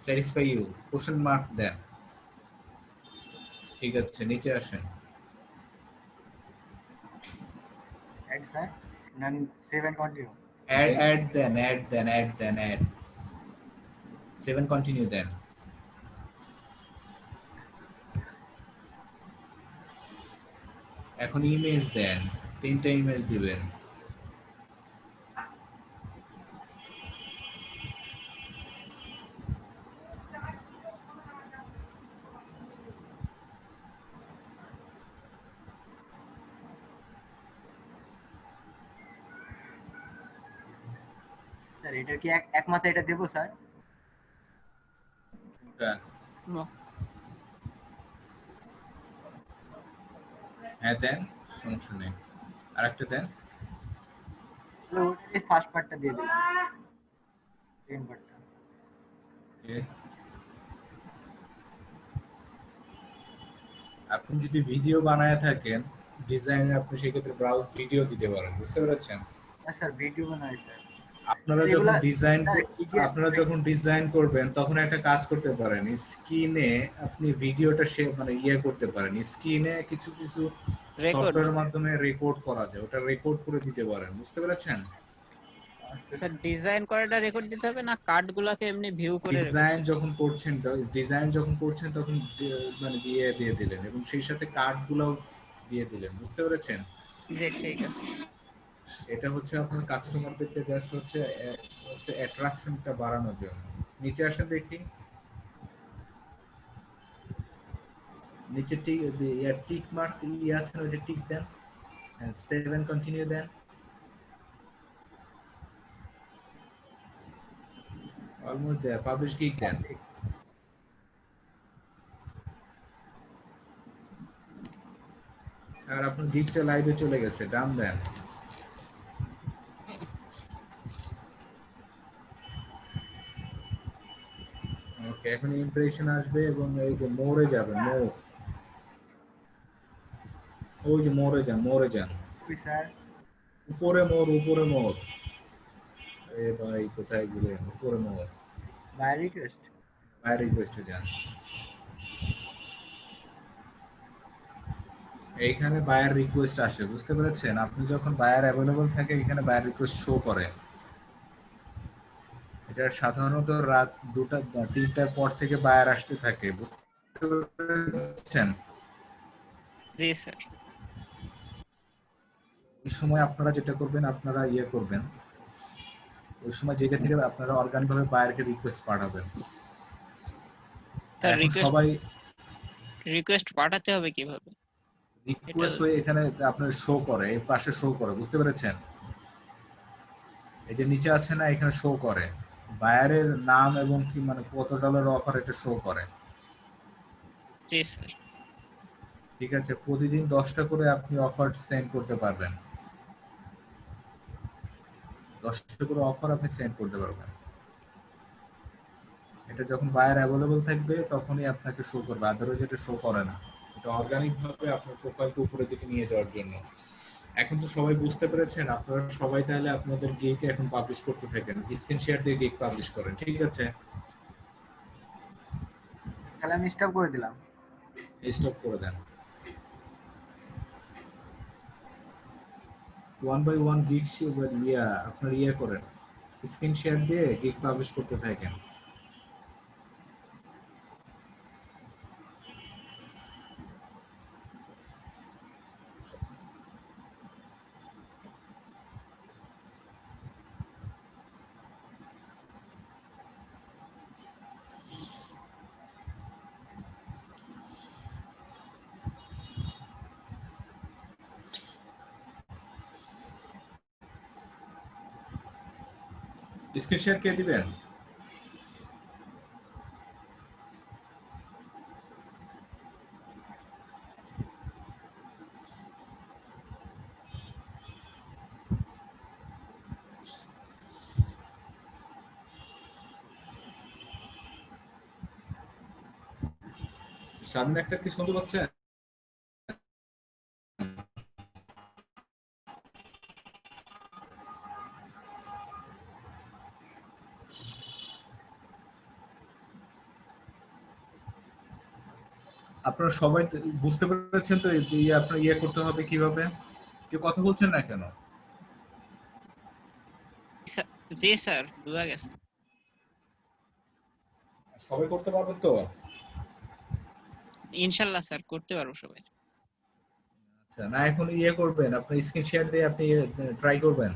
satisfy you, question mark দেন। ঠিক আছে, নিচে আসেন। অ্যাড স্যার, না সেভেন কন্টিনিউ? add দেন 7 কন্টিনিউ দেন। এখন ইমেজ দেন, 3টা ইমেজ দিবেন। স্যার এটা কি এক মাথায় এটা দেবো স্যার? ওটা No. হ্যাঁ দেন, সমস্যা নেই। আরেকটা দেন। তাহলে ওই ফার্স্ট পার্টটা দিয়ে দিলাম, সেকেন্ড পার্টটা। Okay. আপনি যদি ভিডিও বানায় থাকেন ডিজাইনে, আপনি সেক্ষেত্রে ব্রাউজ ভিডিও দিতে পারেন, বুঝতে পেরেছেন? না স্যার, ভিডিও বানাই স্যার। আপনারা এগুলা যখন ডিজাইন করবেন তখন একটা কাজ করতে পারেন, স্ক্রিনে আপনি ভিডিওটা মানে করতে পারেন, স্ক্রিনে কিছু কিছু রেকর্ড সফটওয়্যারের মাধ্যমে রেকর্ড করা যায়, ওটা রেকর্ড করে দিতে পারেন, বুঝতে পেরেছেন? স্যার ডিজাইন করাটা রেকর্ড দিতে হবে না কার্ডগুলোকে এমনি ভিউ করে ডিজাইন যখন করছেন তখন মানে দিয়ে দিলেন এবং সেই সাথে কার্ডগুলোও দিয়ে দিলেন, বুঝতে পেরেছেন? জি ঠিক আছে। এটা হচ্ছে আপনার কাস্টমারদেরকে জাস্ট হচ্ছে অ্যাট্রাকশনটা বাড়ানোর জন্য। নিচে আসেন দেখি, নিচে টিক মার্ক আছে না, ওটা টিক দেন, 7 কন্টিনিউ দেন। অলমোস্ট দেয়ার, পাবলিশ গিগ দেন। আর আপনার গিগটা লাইভে চলে গেছে, ডান দেন। ওকে, এখন ইমপ্রেশন আসবে এবং এই যে মোরে যাবেন, ওই যে মোরে যান, স্যার উপরে মোর। এ ভাই কোথায় গেলেন? উপরে মোর, বাই রিকোয়েস্ট। বাইরে রিকোয়েস্টে যান। এইখানে বায়ার রিকোয়েস্ট আসে, বুঝতে পেরেছেন? আপনি যখন বায়ার অ্যাভেলেবল থাকে এখানে বায়ার রিকোয়েস্ট শো করে। এটা সাধারণত রাত 2টা-3টার পর থেকে বায়ার আসতে থাকে, বুঝতে পেরেছেন? জি স্যার। এই সময় আপনারা যেটা করবেন, আপনারা করবেন, ওই সময় জায়গা থেকে আপনারা অর্গানিক ভাবে বায়ারকে রিকোয়েস্ট পাঠাবেন। স্যার এখন সবাই রিকোয়েস্ট পাঠাতে হবে কিভাবে? রিকোয়েস্ট হয়ে এখানে আপনার শো করে, এই পাশে শো করে, বুঝতে পেরেছেন? এই যে নিচে আছে না, এখানে শো করে বায়ারের নাম এবং কি মানে কত ডলার অফার, এটা শো করে। জি স্যার। ঠিক আছে, প্রতিদিন 10টা করে আপনি অফার সেন্ড করতে পারবেন, 10টা করে অফার আপনি সেন্ড করতে পারবেন। এটা যখন বায়ার অ্যাভেলেবল থাকবে তখনই আপনাকে শো করবে, আদারওয়াইজ এটা শো করে না। এটা অর্গানিক ভাবে আপনার প্রোফাইলকে উপরের দিকে নিয়ে যাওয়ার জন্য। এখন তো সবাই বুঝতে পেরেছেন, আপনারা সবাই তাহলে আপনাদের গিগ এখন পাবলিশ করতে থাকেন, স্ক্রিন শেয়ার দিয়ে গিগ পাবলিশ করেন, ঠিক আছে? তাহলে আমি স্টপ করে দিলাম। স্টপ করে দেন। 1 বাই 1 গিগ আপনার করেন, স্ক্রিন শেয়ার দিয়ে গিগ পাবলিশ করতে থাকেন। স্ক্রিন শেয়ার কে দিবেন? সামনে একটা কি শুনতে পাচ্ছেন? আপনারা সবাই বুঝতে পেরেছেন তো আপনার করতে হবে কিভাবে? কেউ কথা বলছেন না কেন? জি স্যার, বুঝা গেছে। সবাই করতে পারবেন তো? ইনশাআল্লাহ স্যার, করতে পারবো সবাই। আচ্ছা, না এখন করবেন, আপনি স্ক্রিন শেয়ার দিয়ে আপনি ট্রাই করবেন।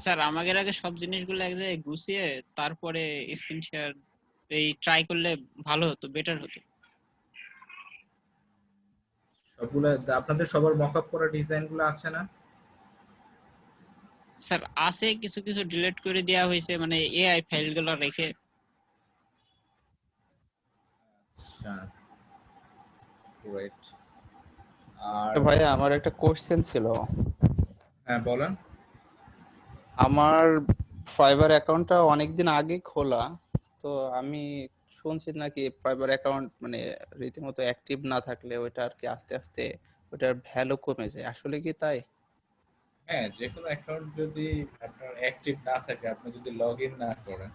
স্যার আমাদের আগে সব জিনিসগুলো এক জায়গায় গুছিয়ে তারপরে স্ক্রিন শেয়ার এই ট্রাই করলে ভালো হতো, বেটার হতো। সবগুলা আপনাদের সবার মকআপ করা ডিজাইনগুলো আছে না? স্যার আছে, কিছু কিছু ডিলিট করে দেওয়া হয়েছে, মানে এআই ফাইলগুলো রেখে। আচ্ছা, রাইট। আর ভাইয়া আমার একটা কোশ্চেন ছিল। হ্যাঁ বলেন। আমার ফাইবার অ্যাকাউন্টটা অনেকদিন আগে খোলা, তো আমি শুনছি নাকি ফাইবার অ্যাকাউন্ট মানে রীতিমতো অ্যাক্টিভ না থাকলে ওইটা আর কি আস্তে আস্তে ওটার ভ্যালু কমে যায়, আসলে কি তাই? হ্যাঁ, যে কোনো অ্যাকাউন্ট যদি আপনার অ্যাক্টিভ না থাকে, আপনি যদি লগ ইন না করেন,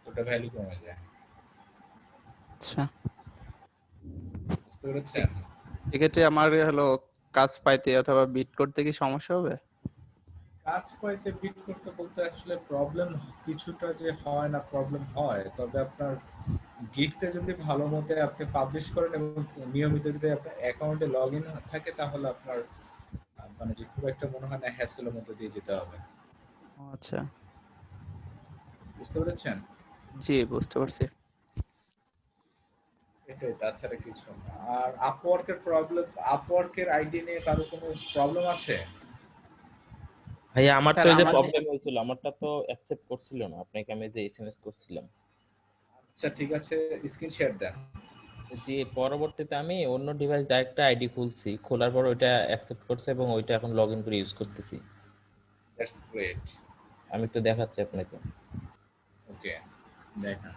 ওটা ভ্যালু কমে যায়। আচ্ছা, বুঝতে পেরেছেন? এক্ষেত্রে আমার হলো কাজ পাইতে অথবা বিট করতে কি সমস্যা হবে? কাজ পাইতে বিট করতে বলতে আসলে প্রবলেম কিছুটা যে হয় না, প্রবলেম হয়, তবে আপনার গিগটা যদি ভালো মতো আপনি পাবলিশ করেন এবং নিয়মিত যদি আপনার অ্যাকাউন্টে লগ ইন থাকে, তাহলে আপনার মানে যে খুব একটা মনে হয় না হ্যাসেলের মধ্যে দিয়ে যেতে হবে। ও আচ্ছা, বুঝতে পেরেছেন? জি বুঝতে পারছি। এটাই, তাছাড়া কিছু না। আর আপওয়ার্কের প্রবলেম, আপওয়ার্কের আইডি নিয়ে কারো কোনো প্রবলেম আছে? ভাইয়া আমার তো স্যার এই যে আমার প্রবলেম হয়েছিল, আমারটা তো অ্যাকসেপ্ট করছিল না, আপনাকে আমি যে এসএমএস করছিলাম। আচ্ছা ঠিক আছে, স্ক্রিন শেয়ার দেন। যে পরবর্তীতে আমি অন্য ডিভাইস একটা আইডি খুলছি, খোলার পর ওইটা অ্যাকসেপ্ট করছে এবং ওইটা এখন লগ ইন করে ইউজ করতেছি। That's great. আমি একটু দেখাচ্ছি আপনাকে। ওকে, দেখেন।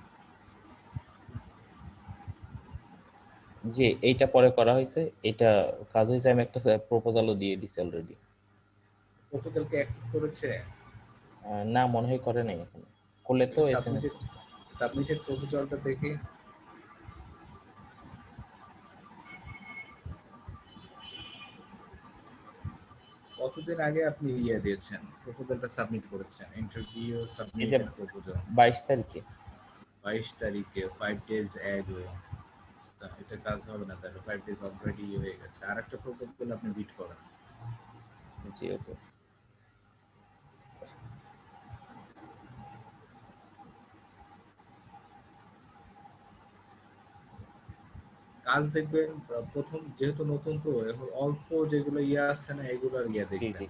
যে এইটা পরে করা হয়েছে, এটা কাজ হয়েছে, আমি একটা প্রপোজালও দিয়ে দিছি অলরেডি। প্রপোজালকে অ্যাকসেপ্ট করেছে? না মনে হয় করে নাই এখন, করলে তো এসএমএস। সাবমিটেড, সাবমিটেড প্রপোজালটা দেখি। কতদিন আগে আপনি ইয়ে দিয়েছেন, প্রপোজালটা সাবমিট করেছেন? ইন্টারভিউ এটা সাবমিটেড প্রপোজাল 22 তারিখে। 22 তারিখে, 5 ডেজ অ্যাগো। এটা কাজ হবে না, তাহলে 5 ডেজ অলরেডি হয়ে গেছে। আর একটা প্রপোজাল আপনি বিট করেন। জি ওকে। কাজ দেখবেন প্রথম যেহেতু নতুন, তো এখন অল্প যেগুলো ইয়ে আছে না, এগুলোর ইয়ে জি দেখবেন। জি।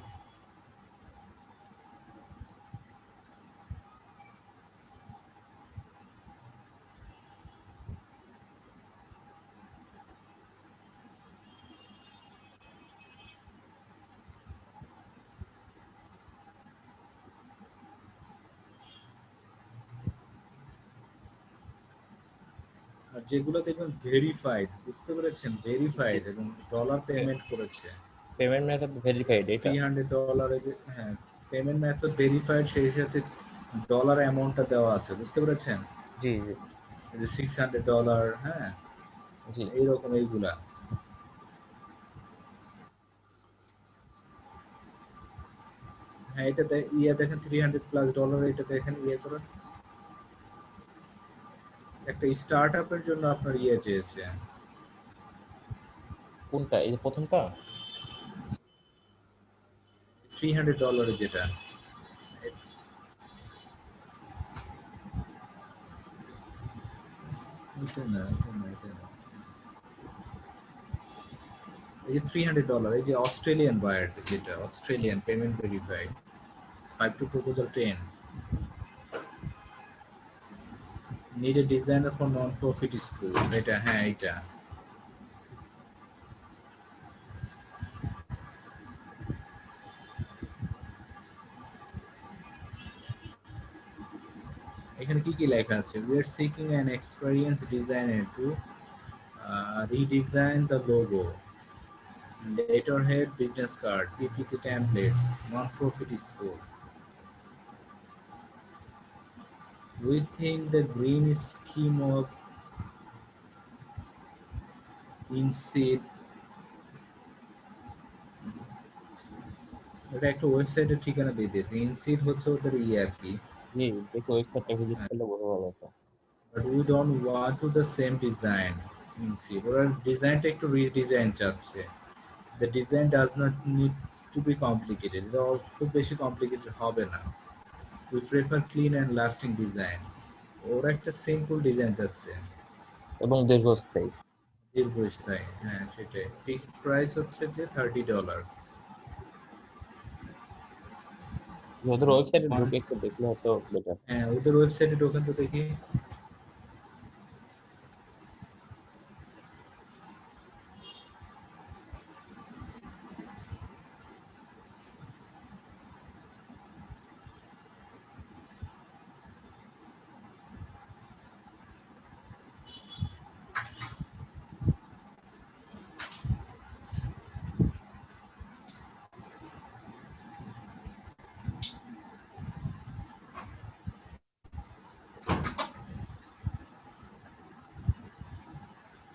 আর যেগুলো দেখবেন ভেরিফাইড, বুঝতে পেরেছেন, ভেরিফাইড এবং ডলার পেমেন্ট করেছে, পেমেন্ট মেথড ভেরিফাইড এটা। $300 যে, হ্যাঁ, পেমেন্ট মেথড ভেরিফাইড, সেই সাথে ডলার অ্যামাউন্টটা দেওয়া আছে, বুঝতে পেরেছেন? জি জি এই যে $600, হ্যাঁ, জি। এইরকম এইগুলা। হ্যাঁ, এটা ইয়ে দেখেন, $300+, এটা দেখেন, ইয়ে করেন। একটা স্টার্ট আপের জন্য আপনার ইয়ে চেয়েছে, কোনটা, এই যে প্রথমটা? $300 যেটা। এটা না, এটা না, এটা না। এই যে $300, এই যে অস্ট্রেলিয়ান বায়ার, যেটা Australian payment verified, 5 to proposal 10, need a designer for non-profit school, এটা, হ্যাঁ এটা। এখানে কি কি লেখা আছে? We are seeking an experienced designer to redesign the logo, letterhead, business card, PPT templates, non-profit school. We think the green scheme of INSEAD, এটা একটা ওয়েবসাইটের ঠিকানা দিয়ে দিয়েছে। INSEAD হচ্ছে ওদের ইয়ে আর কি। জি দেখি ওয়েবসাইটটা ভিজিট করলে বোঝা যাবে তো। But we don't want to the same design. INSEAD ওরা ডিজাইনটা একটু রিডিজাইন চাচ্ছে। The design does not need to be complicated. এটা খুব বেশি কমপ্লিকেটেড হবে না। We prefer clean and lasting design. ওরা একটা সিম্পল ডিজাইন চাচ্ছে, এবং দীর্ঘস্থায়ী। দীর্ঘস্থায়ী, হ্যাঁ সেটাই। ফিক্সড প্রাইস হচ্ছে যে $30। ওদের ওয়েবসাইটে ঢুকে একটু দেখলে হয়তো বেটার। হ্যাঁ, ওদের ওয়েবসাইটে ঢোকেন তো দেখি।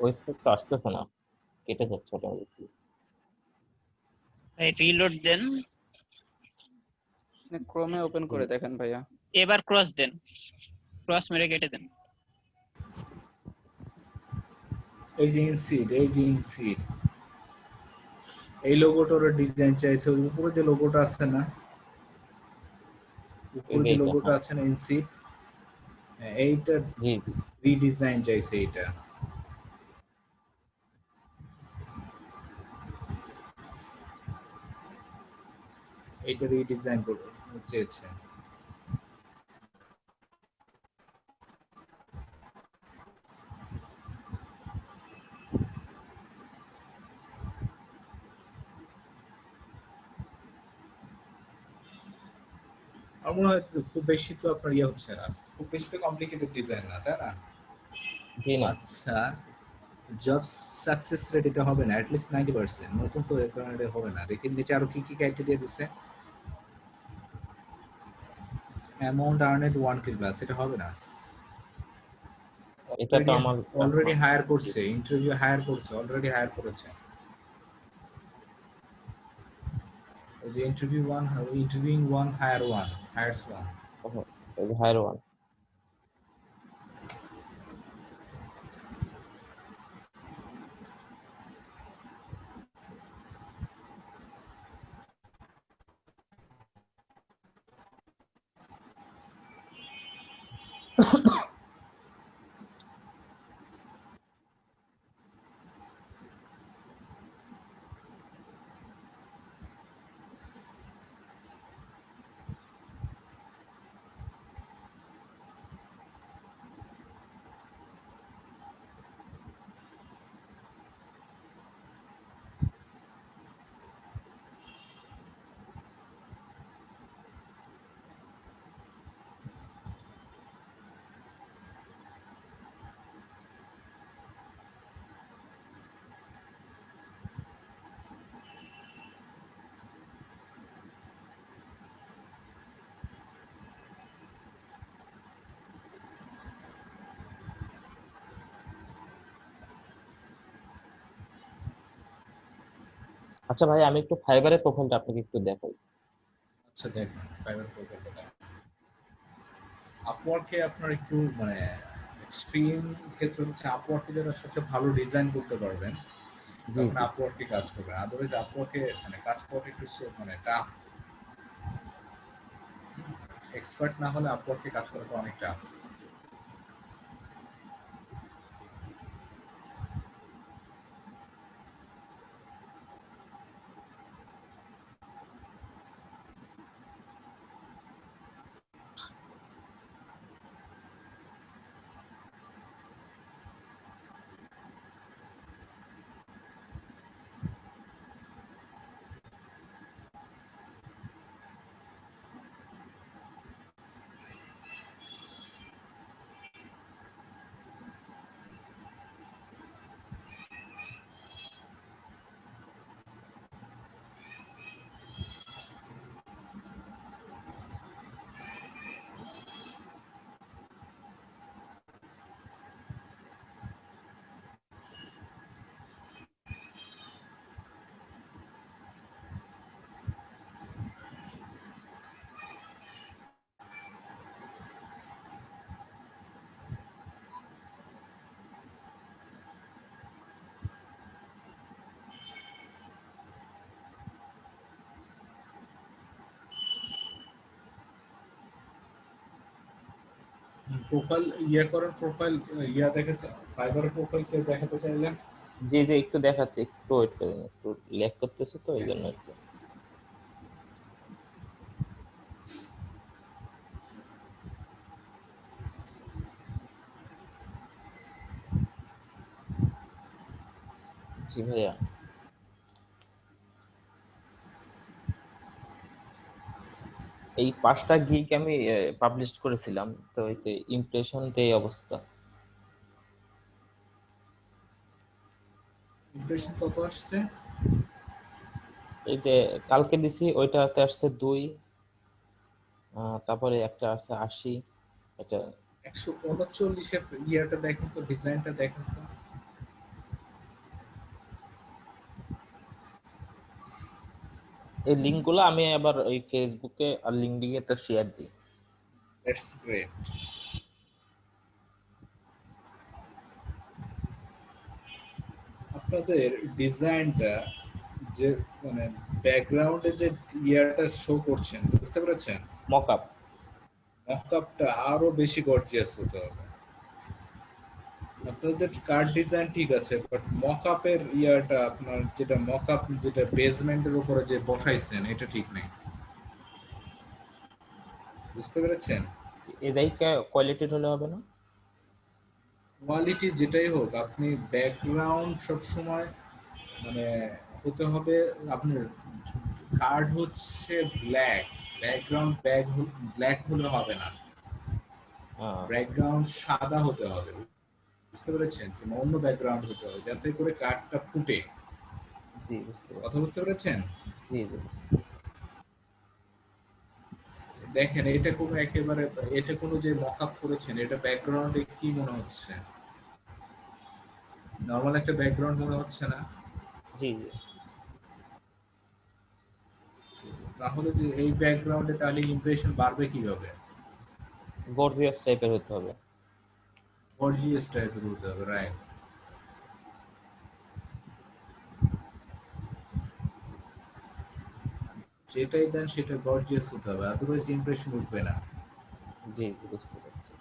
ওয়েবসাইট তো আসতেছে না, কেটে যাচ্ছে অটোমেটিকলি। রিলোড দেন, ক্রোমে ওপেন করে দেখেন ভাইয়া। এবার ক্রস দেন, ক্রস মেরে কেটে দেন। এই যে ইনসিড, এই যে ইনসিড, এই লোগোটার ডিজাইন চাইছে। ওই উপরে যে লোগোটা আছে না, উপরে যে লোগোটা আছে না ইনসিড, এইটা রিডিজাইন চাইছে। এইটা এইটা রিডিজাইন করতে চেয়েছে। আমার মনে হয় খুব বেশি তো আপনার ইয়ে হচ্ছে না, খুব বেশি তো কমপ্লিকেটেড ডিজাইন না, তাই না? আচ্ছা, জব সাকসেস রেট এটা হবে না, অ্যাটলিস্ট 90%। নতুন তো এর কারণে হবে না। দেখি নিচে আরো কি কি ক্রাইটেরিয়া দিচ্ছে। অ্যামাউন্ট আর্নেড 1K প্লাস, এটা হবে না। এটা তো আমার অলরেডি হায়ার করছে, ইন্টারভিউ হায়ার করছে, অলরেডি হায়ার করেছে। ওই যে ইন্টারভিউ 1, ইন্টারভিউইং 1, হায়ার 1, হায়ারস 1, হায়ার 1। আচ্ছা ভাই, আমি একটু ফাইবারের প্রোফাইলটা আপনাকে একটু দেখাই। আচ্ছা দেখুন ফাইবার প্রোফাইলটা। আপওয়ার্কে আপনার একটু মানে এক্সট্রিম ক্ষেত্রে হচ্ছে আপওয়ার্কে যারা সবচেয়ে ভালো ডিজাইন করতে পারবেন তখন আপওয়ার্কে কাজ করবেন। আদারওয়াইজ আপওয়ার্কে মানে কাজ করা একটু মানে টাফ। এক্সপার্ট না হলে আপওয়ার্কে কাজ করাটা অনেক টাফ। প্রোফাইল ইয়া করার প্রোফাইল ইয়া দেখাতে ফাইবারের প্রোফাইলকে দেখাতে চাইলেন? জি জি একটু দেখাচ্ছি, একটু ওয়েট করুন, একটু ল্যাগ করতেছে তো এই জন্য একটু। জি ভাইয়া, এই 5টা গিগ আমি পাবলিশ করেছিলাম, তো এতে ইমপ্রেশন এই অবস্থা। ইমপ্রেশন কত আসছে? এই যে কালকে দিছি ওইটাতে আসছে 2, তারপরে একটা আসছে 80। এটা 139 এর ইয়াটা দেখেন তো, ডিজাইনটা দেখেন তো। এই লিঙ্কগুলো আমি আবার ওই ফেসবুকে আর লিঙ্কডিনে তো শেয়ার দিই। That's great. আপনাদের ডিজাইনটা যে মানে ব্যাকগ্রাউন্ডে যে ইয়ারটা শো করছেন, বুঝতে পেরেছেন? মকআপ। মকআপটা আরো বেশি গর্জিয়াস হতে হবে। আপনাদের কার্ড ডিজাইন ঠিক আছে, বাট মকআপের ইয়ারটা আপনার যেটা মকআপ যেটা বেসমেন্টের উপরে যে বসাইছেন এটা ঠিক নেই, বুঝতে পেরেছেন? এটাই কোয়ালিটির হলে হবে না? কোয়ালিটি যেটাই হোক, আপনি ব্যাকগ্রাউন্ড সবসময় মানে হতে হবে আপনার কার্ড হচ্ছে ব্ল্যাক, ব্যাকগ্রাউন্ড ব্ল্যাক হলে হবে না, ব্যাকগ্রাউন্ড সাদা হতে হবে, বুঝতে পেরেছেন? কিংবা অন্য ব্যাকগ্রাউন্ড হতে হবে যাতে করে কার্ডটা ফুটে। জি বুঝতে কথা বুঝতে পেরেছেন? জি জি। দেখেন এটা কোনো একেবারে এটা কোনো যে মকআপ করেছেন এটা ব্যাকগ্রাউন্ডে কি মনে হচ্ছে? নরমাল একটা ব্যাকগ্রাউন্ড মনে হচ্ছে না? জি জি। তাহলে যে এই ব্যাকগ্রাউন্ডে তাহলে ইমপ্রেশন বাড়বে কিভাবে? গর্জিয়াস টাইপের হতে হবে। গর্জিয়াস টাইপের হতে হবে, রাইট। যেটাই দেন সেটা গর্জিয়াস হতে হবে, আদারওয়াইজ ইমপ্রেশন উঠবে না। জি বুঝতে পারছি।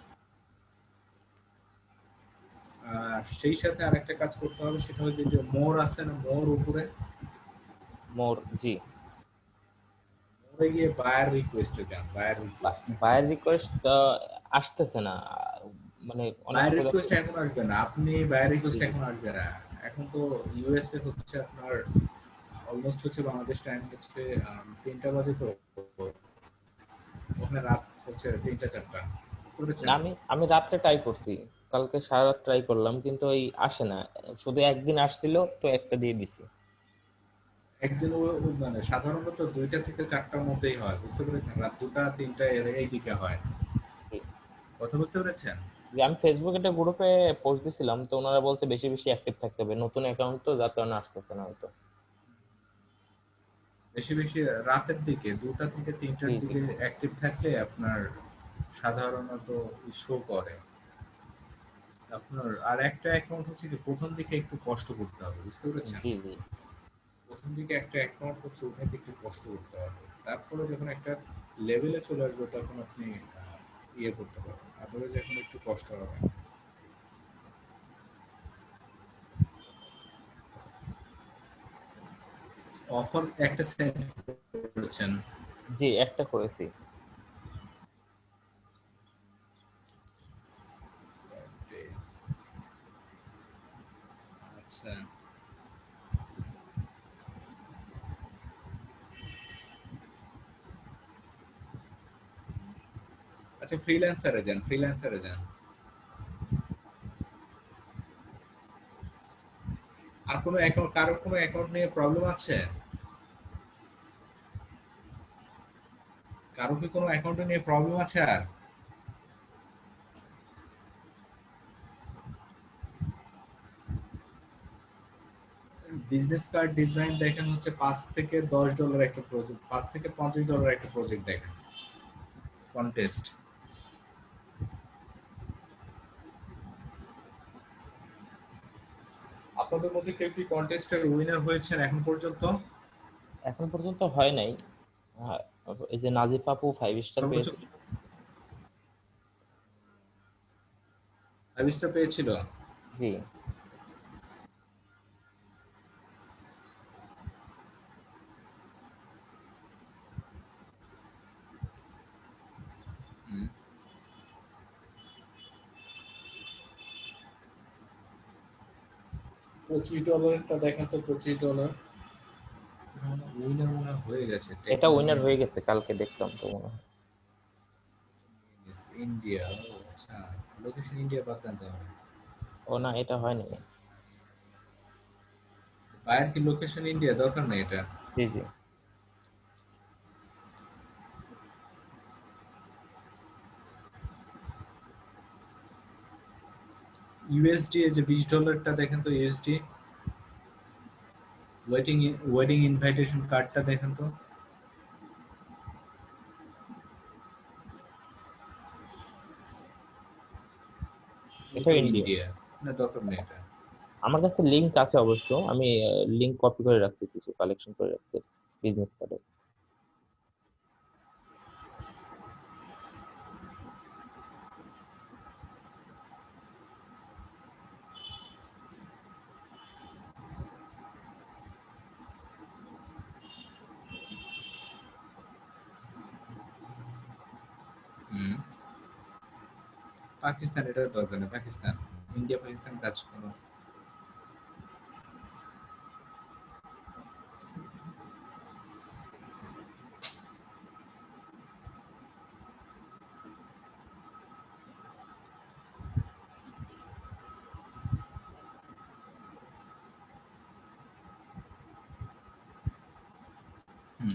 আর সেই সাথে আরেকটা কাজ করতে হবে, সেটা হচ্ছে যে মোর আছে না, মোর উপরে মোর, জি মোরে গিয়ে বায়ার রিকোয়েস্টে যান, বায়ার রিকোয়েস্ট। বায়ার রিকোয়েস্ট আসতেছে না, মানে বায়ার রিকোয়েস্ট এখন আসবে না, আপনি বায়ার রিকোয়েস্ট এখন আসবে না। এখন তো ইউএসএ হচ্ছে আপনার অলমোস্ট হচ্ছে বাংলাদেশ টাইম হচ্ছে 3টা বাজে, তো ওখানে রাত হচ্ছে 3টা 4টা, বুঝতে পেরেছেন? আমি রাত্রে ট্রাই করছি, কালকে সারা রাত ট্রাই করলাম কিন্তু ওই আসে না। শুধু একদিন আসছিল তো একটা দিয়ে দিছি। একদিন মানে সাধারণত 2টা থেকে 4টার মধ্যেই হয়, বুঝতে পেরেছেন? রাত 2টা 3টা এই দিকে হয়। কথা বুঝতে পেরেছেন? যে আমি ফেসবুকে একটা গ্রুপে পোস্ট দিছিলাম, তো ওনারা বলছে বেশি বেশি অ্যাক্টিভ থাকতে হবে, নতুন অ্যাকাউন্ট তো যার কারণে আসতেছে না হয়তো। বেশি বেশি রাতের দিকে 2টা থেকে 3টার দিকে অ্যাক্টিভ থাকলে আপনার সাধারণত শো করে। আপনার আর একটা অ্যাকাউন্ট হচ্ছে কি প্রথম দিকে একটু কষ্ট করতে হবে, বুঝতে পেরেছেন? জি জি। প্রথম দিকে একটা অ্যাকাউন্ট হচ্ছে ওখানে একটু কষ্ট করতে হবে, তারপরে যখন একটা লেভেলে চলে আসবে তখন আপনি ইয়ে করতে পারবেন, আদারওয়াইজ এখন একটু কষ্ট হবে। অফার একটা সেন্ড করেছেন? জি একটা করেছি। আচ্ছা আচ্ছা, ফ্রিল্যান্সারে যান, ফ্রিল্যান্সারে যান। আর কোনো অ্যাকাউন্ট, কারোর কোনো অ্যাকাউন্ট নিয়ে প্রবলেম আছে? কারো কি কোনো অ্যাকাউন্ট নিয়ে প্রবলেম আছে? আর বিজনেস কার্ড ডিজাইন দেখেন হচ্ছে $5 থেকে $10 একটা প্রজেক্ট, $5 থেকে $50 একটা প্রজেক্ট দেখেন, কন্টেস্ট। আপনাদের মধ্যে কেউ কি কন্টেস্টের উইনার হয়েছেন এখন পর্যন্ত? এখন পর্যন্ত হয় নাই। এই যে নাজিব আপু 5 স্টার পেয়েছে। 5 স্টার পেয়েছিল? জি। $25 দেখেন তো, $25 উইনার মনে হয়ে গেছে। এটা উইনার হয়ে গেছে, কালকে দেখলাম তো মনে হয়। ইন্ডিয়া, আচ্ছা লোকেশন ইন্ডিয়া বাদ দেন তাহলে। ও না, এটা হয়নি। বায়ার কি লোকেশন ইন্ডিয়া দরকার নেই এটা? জি জি। ইউএসডি এ যে $20টা দেখেন তো, ইউএসডি ওয়েডিং ইনভাইটেশন কার্ডটা দেখেন তো। এটা ইন্ডিয়া। ইন্ডিয়া না, দরকার নেই এটা। আমার কাছে লিংক আছে অবশ্য, আমি লিংক কপি করে রাখছি, কিছু কালেকশন করে রাখছি বিজনেস কার্ডে। পাকিস্তান এটার দরকার নেই, পাকিস্তান ইন্ডিয়া পাকিস্তান কাজ করো।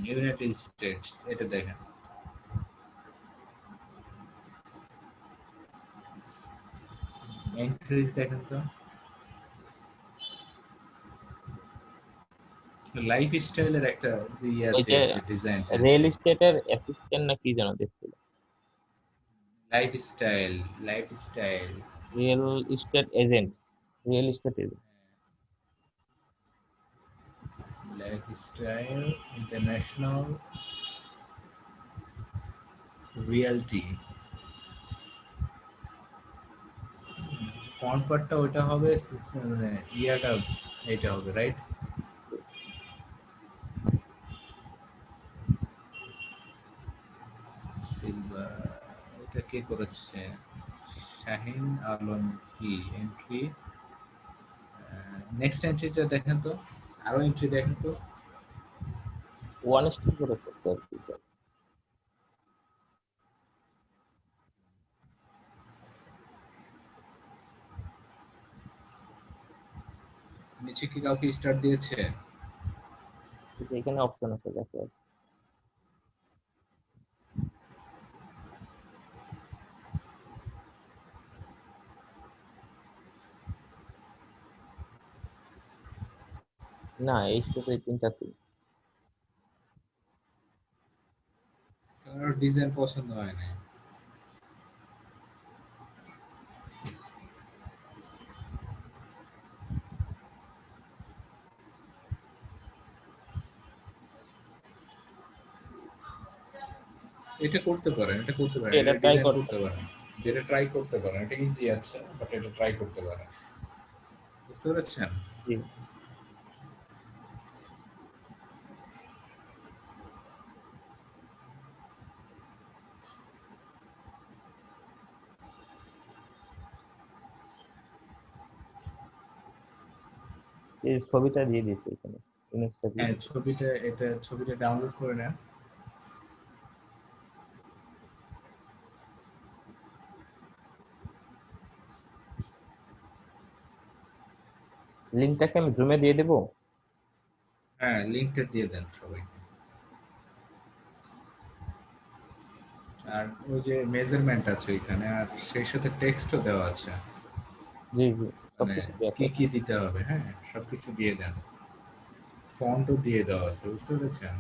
ইউনাইটেড স্টেটস এটা দেখেন, এন্ট্রিজ দেখেন তো, লাইফ স্টাইলের একটা ইয়ে ওই আছে, যে ডিজাইন রিয়েল এস্টেটের অ্যাসিস্ট্যান্ট না কি যেন দেখছিল, life style, life style real estate agent, real estate agent. Life style international realty, font পার্টটা ওইটা হবে, মানে ইয়াটা এটা হবে, রাইট? সিলভার, এটা কে করেছে? শাহিন আলম কি এন্ট্রি। নেক্সট এন্ট্রিটা দেখেন তো, আরো এন্ট্রি দেখেন তো। ওয়ান স্টেপ করে করতে আর কি। নিচে কি কাউকে স্টার্ট দিয়েছে? এখানে অপশন আছে দেখো, না এই স্টেপে তিনটা তিন। কারোর ডিজাইন পছন্দ হয় না। এটা করতে পারেন, এটা করতে পারেন, এটা এটা ট্রাই ডিজাইন করতে করতে পারেন, যেটা ট্রাই করতে পারেন, এটা ইজি আছে, বাট এটা ট্রাই করতে পারেন, বুঝতে পেরেছেন? জি। এই ছবিটা দিয়ে দিচ্ছি এখানে, ইমেজটা দিয়ে হ্যাঁ, দিচ্ছি। ছবিটা ডাউনলোড করে নেন। লিঙ্কটাকে আমি জুমে দিয়ে দেবো। হ্যাঁ, লিংকটা দিয়ে দেন সবাইকে। আর ওই যে মেজারমেন্ট আছে ওইখানে, আর সেই সাথে টেক্সটও দেওয়া আছে, জি জি, মানে সবকিছু দেওয়া কি আছে। কি দিতে হবে, হ্যাঁ সবকিছু দিয়ে দেন, ফন্টও দিয়ে দেওয়া আছে, বুঝতে পেরেছেন?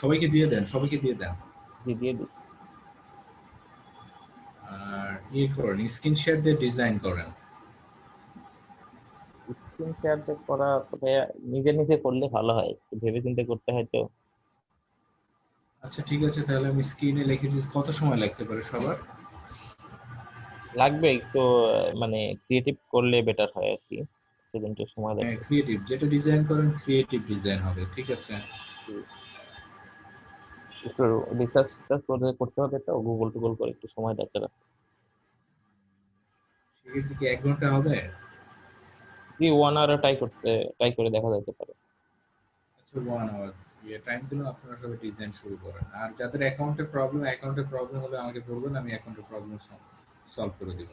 সবাইকে দিয়ে দেন, সবাইকে দিয়ে দেন। জি দিয়ে দিই। আর ইয়ে করেন, স্ক্রিন শেয়ার দিয়ে ডিজাইন করেন। স্ক্রিন শেয়ার করা নিজে নিজে করলে ভালো হয়, একটু ভেবে চিন্তে করতে হয় তো। আচ্ছা ঠিক আছে, তাহলে আমি স্ক্রিনে লিখেছি, কত সময় লাগতে পারে সবার? লাগবে একটু, মানে ক্রিয়েটিভ করলে বেটার হয় আর কি, সেজন্য সময় হ্যাঁ, লাগবে। ক্রিয়েটিভ যেটা ডিজাইন করেন, ক্রিয়েটিভ ডিজাইন হবে, ঠিক আছে? একটু রিসার্চ করে করতে হবে তো, গুগল টুগল করে একটু সময় দরকার আছে। সেক্ষেত্রে কি 1 ঘন্টা হবে? জি 1 আওয়ার ট্রাই করে দেখা যেতে পারে। আচ্ছা, 1 আওয়ার ইয়ে টাইম দিলে আপনারা সবাই ডিজাইন শুরু করেন। আর যাদের অ্যাকাউন্টে প্রবলেম হলে আমাকে বলবেন, আমি অ্যাকাউন্টের প্রবলেম সলভ করে দেব।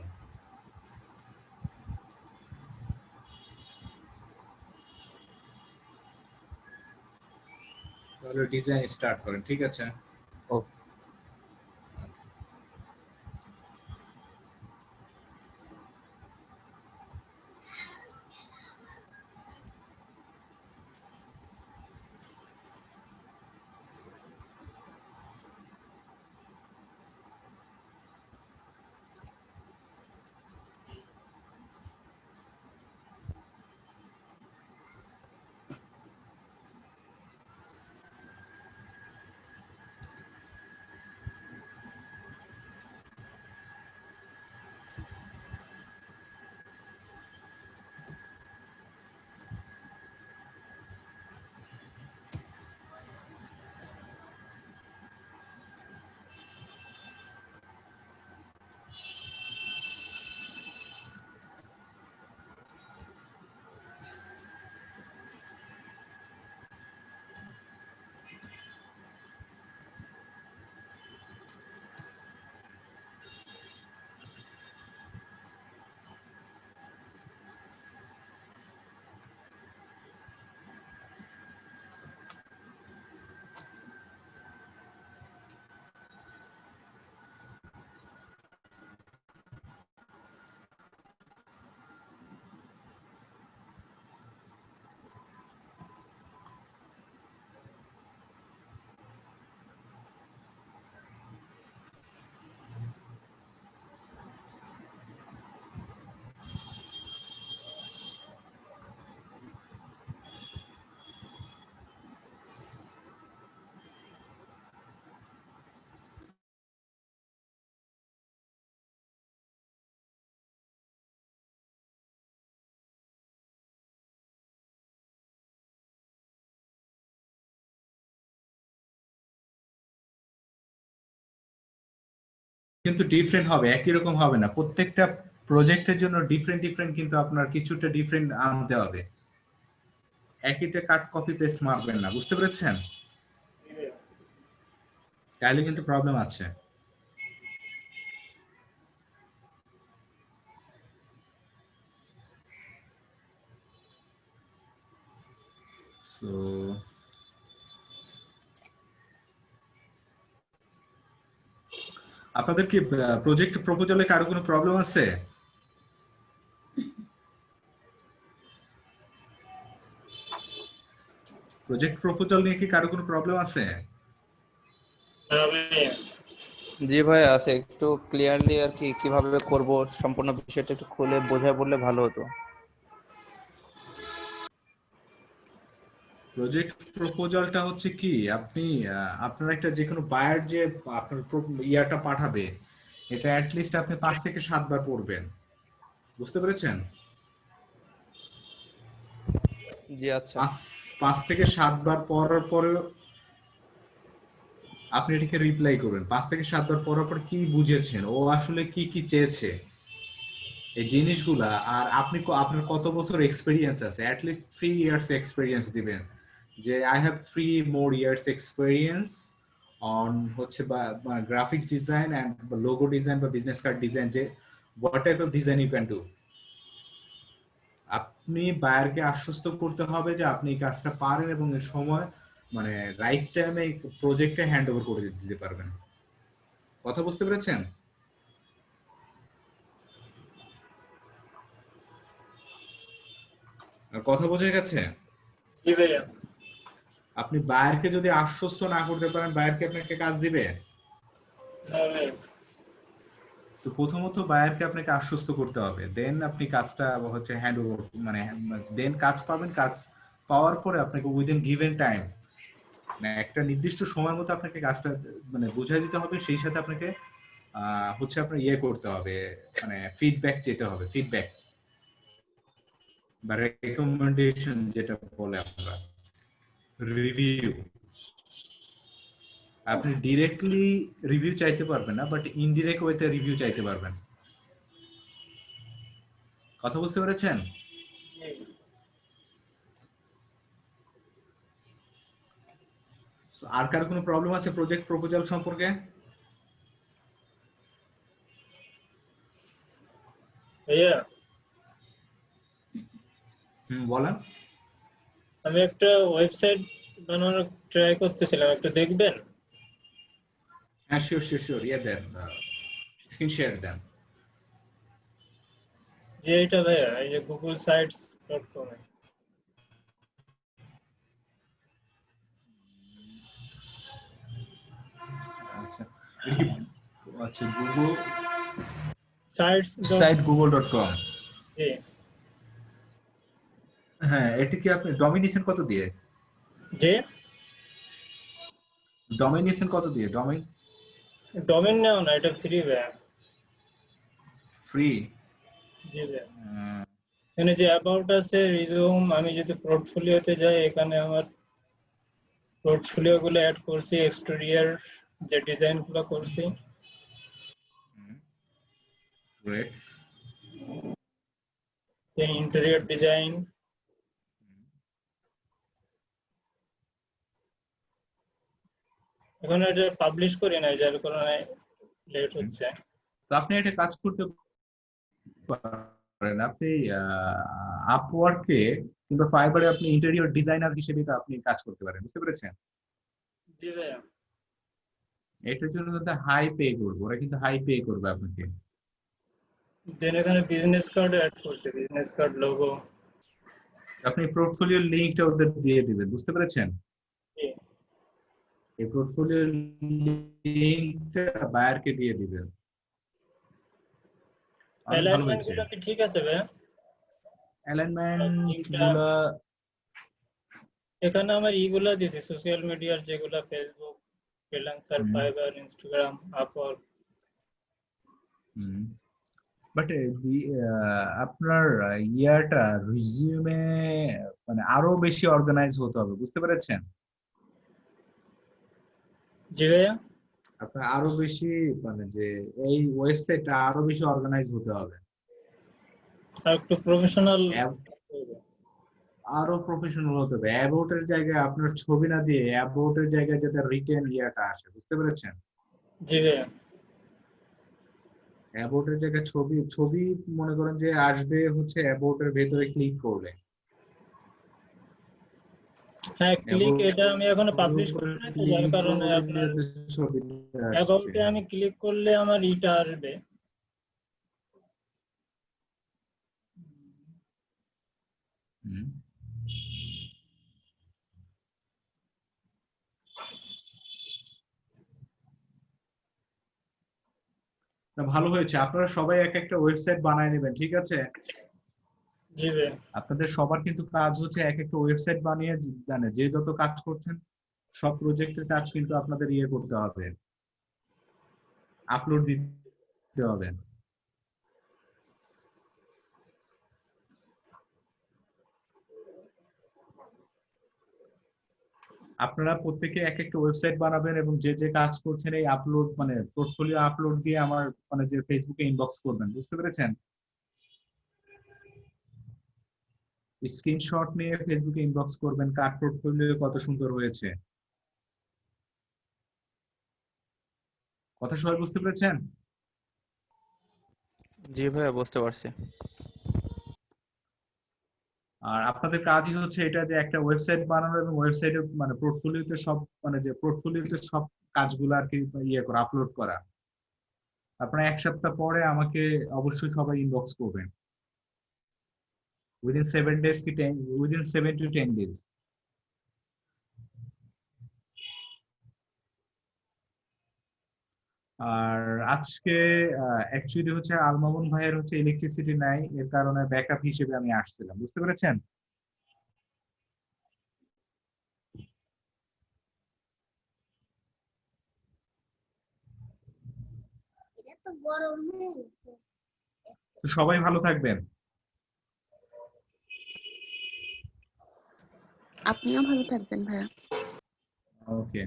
তাহলে ডিজাইন স্টার্ট করেন, ঠিক আছে? ওকে। কিন্তু ডিফারেন্ট হবে, একই রকম হবে না। প্রত্যেকটা প্রজেক্টের জন্য ডিফারেন্ট ডিফারেন্ট কিন্তু আপনার কিছুটা ডিফারেন্ট আনতে হবে। একইতে কাট কপি পেস্ট মারবেন না, বুঝতে পেরেছেন? তাহলে কিন্তু প্রবলেম আছে। সো আপনাদের কি প্রজেক্ট প্রপোজালে কারো কোনো প্রবলেম আছে? প্রজেক্ট প্রপোজাল নিয়ে কি কারো কোনো প্রবলেম আছে? জি ভাই আছে, একটু ক্লিয়ারলি আর কি কিভাবে করব সম্পূর্ণ বিষয়টা একটু খুলে বোঝায় বললে ভালো হতো। প্রজেক্ট প্রপোজালটা হচ্ছে কি, আপনি আপনার একটা যে কোনো বায়ার যে আপনার ইয়াটা পাঠাবে, এটা অ্যাটলিস্ট আপনি 5 থেকে 7 বার পড়বেন, বুঝতে পেরেছেন? জি আচ্ছা। 5 থেকে 7 বার পড়ার পরে আপনি এটাকে রিপ্লাই করবেন। 5 থেকে 7 বার পড়ার পর কি বুঝেছেন, ও আসলে কি কি চেয়েছে, এই জিনিসগুলা। আর আপনি আপনার কত বছর এক্সপেরিয়েন্স আছে, অ্যাটলিস্ট 3 ইয়ার্স এক্সপেরিয়েন্স দিবেন, যে I have 3 more years experience on হচ্ছে বা graphics design and logo design বা বিজনেস কার্ড ডিজাইন, যে what type of design you can do. আপনি বায়ারকে আশ্বস্ত করতে হবে যে আপনি এই কাজটা পারেন এবং এই সময় মানে রাইট টাইমে প্রজেক্টে হ্যান্ড ওভার করে দিতে পারবেন। কথা বুঝতে পেরেছেন? আর কথা বোঝা গেছে? জি ভাইয়া। আপনি বায়ারকে যদি আশ্বস্ত না করতে পারেন, বায়ারকে আপনাকে কাজ দিবে? তো প্রথমত বায়ারকে আপনাকে আশ্বস্ত করতে হবে, দেন আপনি কাজটা হচ্ছে হ্যান্ড ওভার মানে দেন কাজ পাবেন। কাজ পাওয়ার পরে আপনাকে উইদিন গিভেন টাইম মানে একটা নির্দিষ্ট সময়ের মধ্যে আপনাকে কাজটা মানে বুঝাই দিতে হবে। সেই সাথে আপনাকে হচ্ছে আপনার ইয়ে করতে হবে, মানে ফিডব্যাক যেতে হবে, ফিডব্যাক বা রেকমেন্ডেশন যেটা বলে আমরা, রিভিউ। আপনি ডিরেক্টলি রিভিউ চাইতে পারবেন না, বাট ইনডিরেক্ট ওয়েতে রিভিউ চাইতে পারবেন। কথা বুঝতে পেরেছেন? আর কার কোনো প্রবলেম আছে প্রজেক্ট প্রপোজাল সম্পর্কে? ভাইয়া বলেন। আমি একটা ওয়েবসাইট বানানোর ট্রাই করতেছিলাম, একটু দেখবেন? হ্যাঁ শিওর শিওর শিওর, ইয়ে দেন, স্ক্রিন শেয়ার দেন। যে এটা ভাইয়া, এই যে googlesites.com এ। আচ্ছা এটা কি, আচ্ছা গুগল sites সাইট google.com। জি। হ্যাঁ এটা কি আপনি ডমিনেশন কত দিয়ে? যে ডমিনেশন কত দিয়ে? ডোমেইন নাও না, এটা ফ্রি ভাইয়া। ফ্রি? জি ভাইয়া। এখানে যে অ্যাবাউট আছে, রিজিউম, আমি যদি পোর্টফোলিওতে যাই, এখানে আমার পোর্টফোলিও গুলো অ্যাড করছি, এক্সটেরিয়র যে ডিজাইন গুলো করছি। গ্রেট। ইন্টেরিয়র ডিজাইন, এখন এটা পাবলিশ করি না, যার কারণে লেট হচ্ছে। তো আপনি একটা কাজ করতে পারেন, আপনি আপওয়ার্কে কিংবা ফাইবারে আপনি ইন্টেরিয়র ডিজাইনার হিসেবে তো আপনি কাজ করতে পারেন, বুঝতে পেরেছেন? জি ভাইয়া। এটার জন্য কিন্তু হাই পে করবে, ওরা কিন্তু হাই পে করবে আপনাকে। দেন এখানে বিজনেস কার্ড অ্যাড করছি, বিজনেস কার্ড, লোগো। আপনি পোর্টফোলিওর লিংকটা ওদের দিয়ে দিবেন, বুঝতে পেরেছেন? এই পোর্টফোলিওর লিংকটা বায়ারকে দিয়ে দিবেন। অ্যালাইনমেন্ট গুলো কি ঠিক আছে ভাইয়া? অ্যালাইনমেন্ট গুলো এখানে আমার ইগুলা দিছি, সোশ্যাল মিডিয়ার যেগুলা, Facebook, freelancer, fibre, Instagram, Upwork. But আপনার ইয়াটা রিজিউমে মানে আরো বেশি অর্গানাইজ হতে হবে, বুঝতে পেরেছেন? জি ভাইয়া। আপনার আরো বেশি মানে যে এই ওয়েবসাইটটা আরো বেশি অর্গানাইজ হতে হবে, আর একটু প্রফেশনাল। আরো প্রফেশনাল হতে হবে। অ্যাবাউট এর জায়গায় আপনার ছবি না দিয়ে অ্যাবাউট এর জায়গায় যাতে রিটেন ইয়াটা আসে, বুঝতে পেরেছেন? জি ভাইয়া। অ্যাবাউট এর জায়গায় ছবি ছবি মনে করেন যে আসবে হচ্ছে অ্যাবাউট এর ভেতরে ক্লিক করলে। হ্যাঁ, ক্লিক এটা আমি এখনো পাবলিশ করি না, তো যার কারণে আপনার অ্যাবাউটে আমি ক্লিক করলে আমার ইটা আসবে। ভালো হয়েছে, আপনারা সবাই এক একটা ওয়েবসাইট বানায় নেবেন, ঠিক আছে? জি ভাই। আপনাদের সবার কিন্তু কাজ হচ্ছে এক একটা ওয়েবসাইট বানিয়ে জানে যে যত কাজ করছেন সব প্রজেক্টের কাজ কিন্তু আপনাদের ইয়ে করতে হবে, আপলোড দিতে হবে। আপনারা প্রত্যেকে এক একটা ওয়েবসাইট বানাবেন এবং যে যে কাজ করছেন এই আপলোড মানে পোর্টফোলিও আপলোড দিয়ে আমার মানে যে ফেসবুকে ইনবক্স করবেন, বুঝতে পেরেছেন? স্ক্রিনশট নিয়ে ফেসবুকে ইনবক্স করবেন কার পোর্টফোলিও কত সুন্দর হয়েছে। কথা সবাই বুঝতে পেরেছেন? জি ভাইয়া বুঝতে পারছি। আর আপনাদের কাজই হচ্ছে এটা যে একটা ওয়েবসাইট বানানো এবং ওয়েবসাইটে মানে পোর্টফোলিওতে সব মানে যে পোর্টফোলিওতে সব কাজগুলো আর কি ইয়ে করা আপলোড করা। আপনারা এক সপ্তাহ পরে আমাকে অবশ্যই সবাই ইনবক্স করবেন, উইদিন 7 days কি 10 উইদিন 7 to 10 days। আর আজকে অ্যাকচুয়ালি হচ্ছে আলমামুন ভাইয়ের হচ্ছে ইলেকট্রিসিটি নাই, এর কারণে ব্যাকআপ হিসেবে আমি আসছিলাম, বুঝতে পেরেছেন? এটা তো গরম হয়ে গেছে। তো সবাই ভালো থাকবেন। আপনিও ভালো থাকবেন ভাইয়া। ওকে,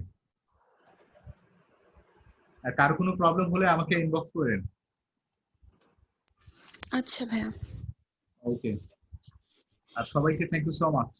আর কার কোনো প্রবলেম হলে আমাকে ইনবক্স করেন। আচ্ছা ভাইয়া। ওকে, আর সবাইকে থ্যাংক ইউ সো মাচ।